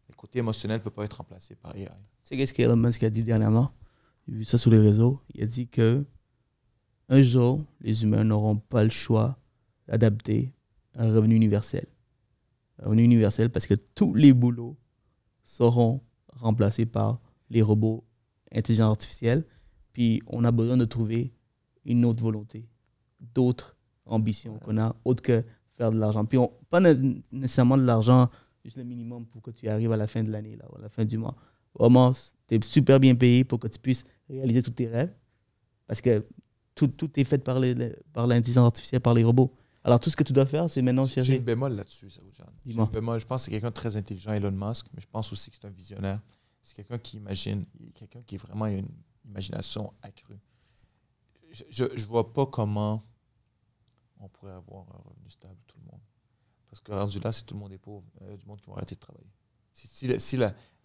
Le côté émotionnel ne peut pas être remplacé par AI. Tu sais qu'est-ce qu'Elon Musk a dit dernièrement? J'ai vu ça sur les réseaux. Il a dit que un jour, les humains n'auront pas le choix d'adapter un revenu universel. Un revenu universel parce que tous les boulots seront remplacés par les robots intelligents artificiels. Puis on a besoin de trouver une autre volonté, d'autres ambitions qu'on a, autre que faire de l'argent. Puis pas nécessairement de l'argent, juste le minimum pour que tu arrives à la fin de l'année, là, à la fin du mois. Vraiment, tu es super bien payé pour que tu puisses réaliser tous tes rêves. Parce que tout est fait par l'intelligence artificielle, par les robots. Alors, tout ce que tu dois faire, c'est maintenant chercher... J'ai une bémol là-dessus, ça, Jean. Dis-moi. Je pense que c'est quelqu'un de très intelligent, Elon Musk, mais je pense aussi que c'est un visionnaire. C'est quelqu'un qui imagine, quelqu'un qui vraiment a une imagination accrue. Je ne vois pas comment on pourrait avoir un revenu stable, tout le monde. Parce que rendu là, si tout le monde est pauvre, il y a du monde qui va arrêter de travailler. Si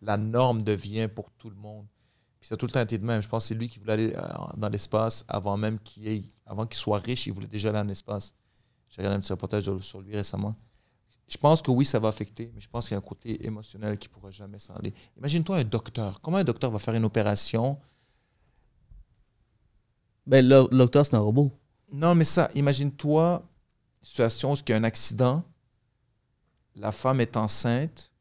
la norme devient pour tout le monde, puis ça a tout le temps été de même. Je pense que c'est lui qui voulait aller dans l'espace avant même qu'il soit riche, il voulait déjà aller dans l'espace. J'ai regardé un petit reportage sur lui récemment. Je pense que oui, ça va affecter, mais je pense qu'il y a un côté émotionnel qui ne pourra jamais s'en aller. Imagine-toi un docteur. Comment un docteur va faire une opération? Ben, le docteur, c'est un robot. Non, mais ça, imagine-toi une situation où il y a un accident, la femme est enceinte.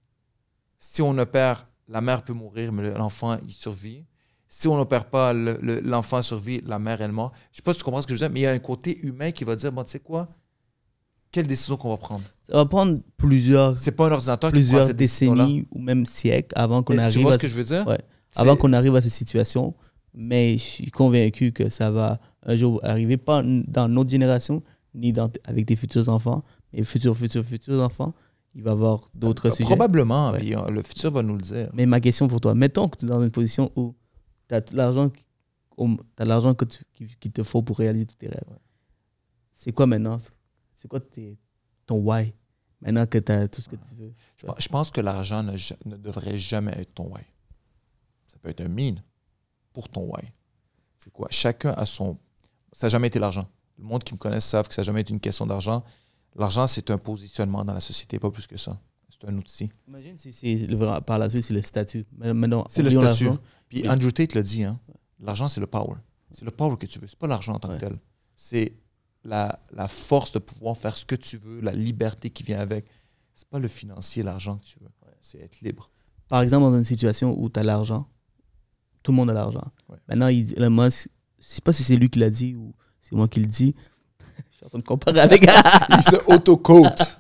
Si on opère, la mère peut mourir, mais l'enfant, il survit. Si on n'opère pas, l'enfant survit, la mère, elle mort. Je ne sais pas si tu comprends ce que je veux dire, mais il y a un côté humain qui va dire, bon, tu sais quoi? Quelle décision qu'on va prendre? Ça va prendre plusieurs décennies ou même siècles avant qu'on arrive. Tu vois ce que je veux dire? Ouais, avant qu'on arrive à cette situation. Mais je suis convaincu que ça va un jour arriver, pas dans notre génération, ni avec des futurs enfants, mais futurs enfants, il va y avoir d'autres sujets. Probablement, ouais. Puis le futur va nous le dire. Mais ma question pour toi, mettons que tu es dans une position où tu as l'argent qu'il te faut pour réaliser tous tes rêves. Ouais. C'est quoi maintenant? C'est quoi ton why? Maintenant que tu as tout ce que tu veux. Je pense que l'argent ne devrait jamais être ton why. Ça peut être un mine pour ton why. C'est quoi? Chacun a son... Ça n'a jamais été l'argent. Le monde qui me connaît savent que ça n'a jamais été une question d'argent. L'argent, c'est un positionnement dans la société, pas plus que ça. C'est un outil. Imagine si par la suite, c'est le statut. C'est le statut. Puis Andrew Tate l'a dit, hein? L'argent, c'est le power. C'est le power que tu veux. C'est pas l'argent en tant que tel. C'est la force de pouvoir faire ce que tu veux, la liberté qui vient avec. C'est pas le financier, l'argent que tu veux. C'est être libre. Par exemple, dans une situation où tu as l'argent, tout le monde a l'argent. Ouais. Maintenant, le Musk, je ne sais pas si c'est lui qui l'a dit ou c'est moi qui le dis. Je suis en train de comparer avec... Il se auto-quote.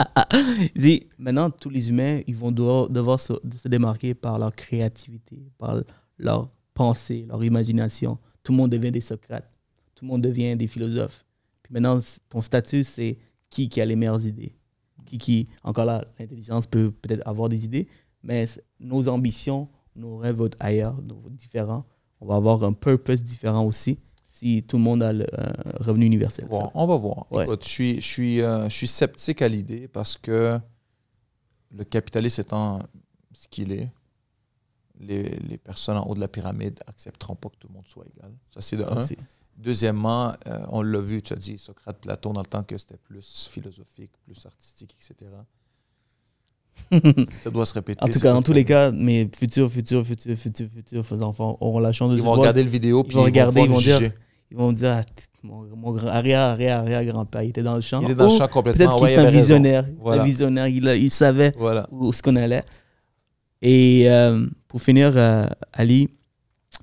Il dit, maintenant, tous les humains, ils vont devoir se démarquer par leur créativité, par leur pensée, leur imagination. Tout le monde devient des Socrates. Tout le monde devient des philosophes. Puis maintenant, ton statut, c'est qui a les meilleures idées. Encore là, l'intelligence peut peut-être avoir des idées, mais nos ambitions, nos rêves vont être ailleurs, différents. On va avoir un purpose différent aussi si tout le monde a un revenu universel. Bon, on va voir. Ouais. Écoute, je suis sceptique à l'idée parce que le capitalisme étant ce qu'il est, les personnes en haut de la pyramide n'accepteront pas que tout le monde soit égal. Ça, c'est de un. Deuxièmement, on l'a vu, tu as dit Socrate, Platon, dans le temps que c'était plus philosophique, plus artistique, etc. Ça doit se répéter. En tout cas, dans tous les cas, mes futurs enfants auront la chance de... Ils vont regarder le vidéo, puis ils vont dire mon arrière-grand-père, il était dans le champ. Il était dans le champ complètement. Peut-être qu'il est un visionnaire. Voilà. Un visionnaire, il savait où ce qu'on allait. Et pour finir, Ali,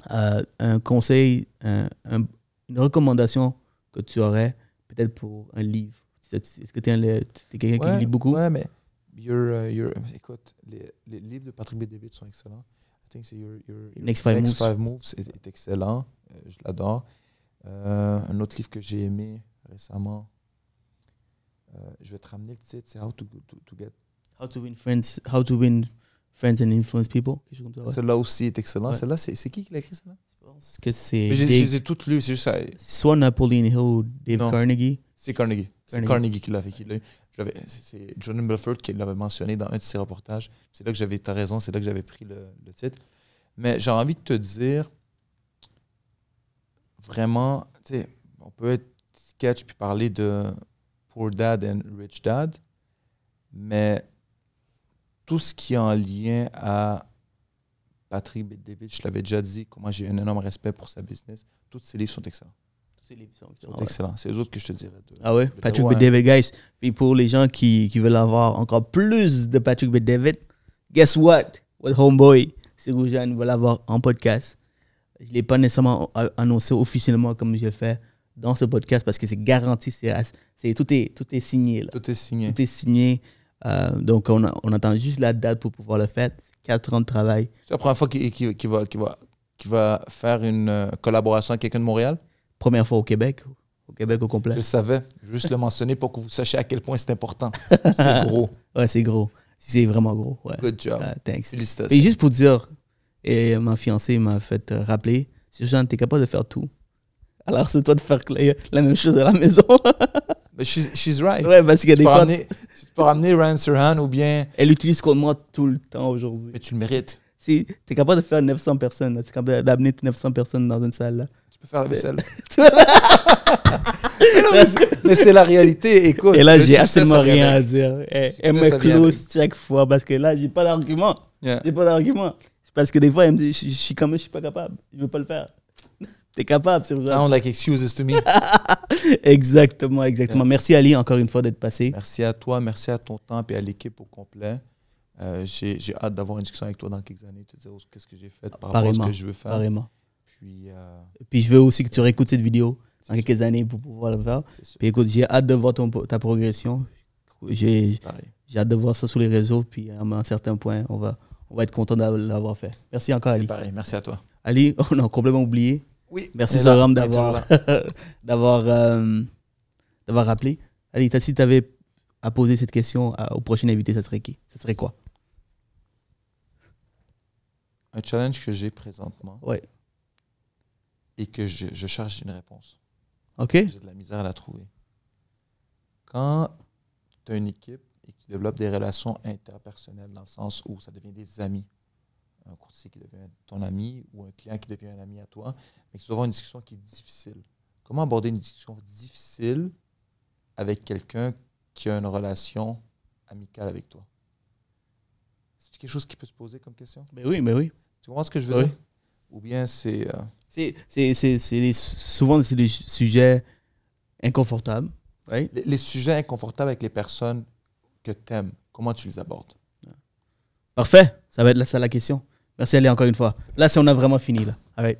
un conseil, une recommandation que tu aurais peut-être pour un livre. Est-ce que tu es quelqu'un qui lit beaucoup? Oui, mais écoute, les livres de Patrick Bet-David sont excellents. I think c'est your Next Five Moves est excellent. Je l'adore. Un autre livre que j'ai aimé récemment, je vais te ramener le titre, c'est How to Win Friends and Influence People. Quelque chose comme ça, ouais. Celle-là aussi est excellent. Ouais. Celle-là, c'est qui l'a écrit, celle-là? Je pense que c'est Je les ai toutes lues. C'est juste ça. soit Napoleon Hill ou Dave Non. Carnegie. C'est Carnegie. C'est Carnegie qui l'a fait. C'est Jordan Belfort qui l'avait mentionné dans un de ses reportages. C'est là que t'as raison, c'est là que j'avais pris le titre. Mais j'ai envie de te dire, vraiment, tu sais, on peut être sketch puis parler de Poor Dad and Rich Dad, mais tout ce qui est en lien à Patrick Bet-David, je l'avais déjà dit, comment j'ai un énorme respect pour sa business. Tous ces livres sont excellents. Excellent. C'est eux autres que je te dirais. Ah ouais? Patrick Bet-David, guys. Puis pour les gens qui veulent avoir encore plus de Patrick Bet-David, guess what? What homeboy, Siroujane, va l'avoir en podcast. Je ne l'ai pas nécessairement annoncé officiellement comme je le fais dans ce podcast parce que c'est garanti, tout est signé. Là. Tout est signé. Tout est signé. Donc, on attend juste la date pour pouvoir le faire. 4 ans de travail. C'est la première fois qu'il va faire une collaboration avec quelqu'un de Montréal? Première fois au Québec au complet. Je le savais. Je veux juste le mentionner pour que vous sachiez à quel point c'est important. C'est gros. Ouais, c'est gros. C'est vraiment gros. Ouais. Good job. Thanks. Félicitations. Et juste pour dire, et ma fiancée m'a fait rappeler, si Jeanne, t'es capable de faire tout. Alors, c'est toi de faire la même chose à la maison. Mais she's right. Ouais, parce qu'il y a des fois... Tu peux ramener Ryan Serhan ou bien... Elle l'utilise contre moi tout le temps aujourd'hui. Mais tu le mérites. Si t'es capable de faire 900 personnes, t'es capable d'amener 900 personnes dans une salle. Là. Tu peux faire la vaisselle. mais c'est la réalité, écoute. Et là, j'ai absolument rien à dire. Elle me close chaque fois parce que là, j'ai pas d'argument. Yeah. J'ai pas d'argument. C'est parce que des fois, elle me dit, je suis pas capable. Je veux pas le faire. T'es capable, c'est vrai. Sound like excuses to me. Exactement. Yeah. Merci Ali, encore une fois, d'être passé. Merci à toi, merci à ton temps et à l'équipe au complet. J'ai hâte d'avoir une discussion avec toi dans quelques années, te dire qu'est-ce que j'ai fait par rapport à ce que je veux faire. Pareillement. Puis je veux aussi que tu réécoutes cette vidéo dans quelques années pour pouvoir le faire. Puis écoute, j'ai hâte de voir ta progression. J'ai hâte de voir ça sur les réseaux. Puis à un certain point, on va être content de l'avoir fait. Merci encore, Ali. Pareil, merci à toi. Ali, on a complètement oublié. Oui. Merci Zoram d'avoir rappelé. Ali, si tu avais à poser cette question au prochain invité, ça serait qui? Ça serait quoi? Un challenge que j'ai présentement. Ouais. Et que je cherche une réponse. OK. J'ai de la misère à la trouver. Quand tu as une équipe et que tu développes des relations interpersonnelles dans le sens où ça devient des amis, un courtier qui devient ton ami ou un client qui devient un ami à toi, mais que tu dois avoir une discussion qui est difficile. Comment aborder une discussion difficile avec quelqu'un qui a une relation amicale avec toi? C'est quelque chose qui peut se poser comme question? Ben oui. Tu comprends ce que je veux dire? Ou bien c'est... Souvent, c'est des sujets inconfortables. Right? Les sujets inconfortables avec les personnes que tu aimes, comment tu les abordes? Parfait. Ça va être ça la question. Merci Ali encore une fois. Là, on a vraiment fini. Là. All right.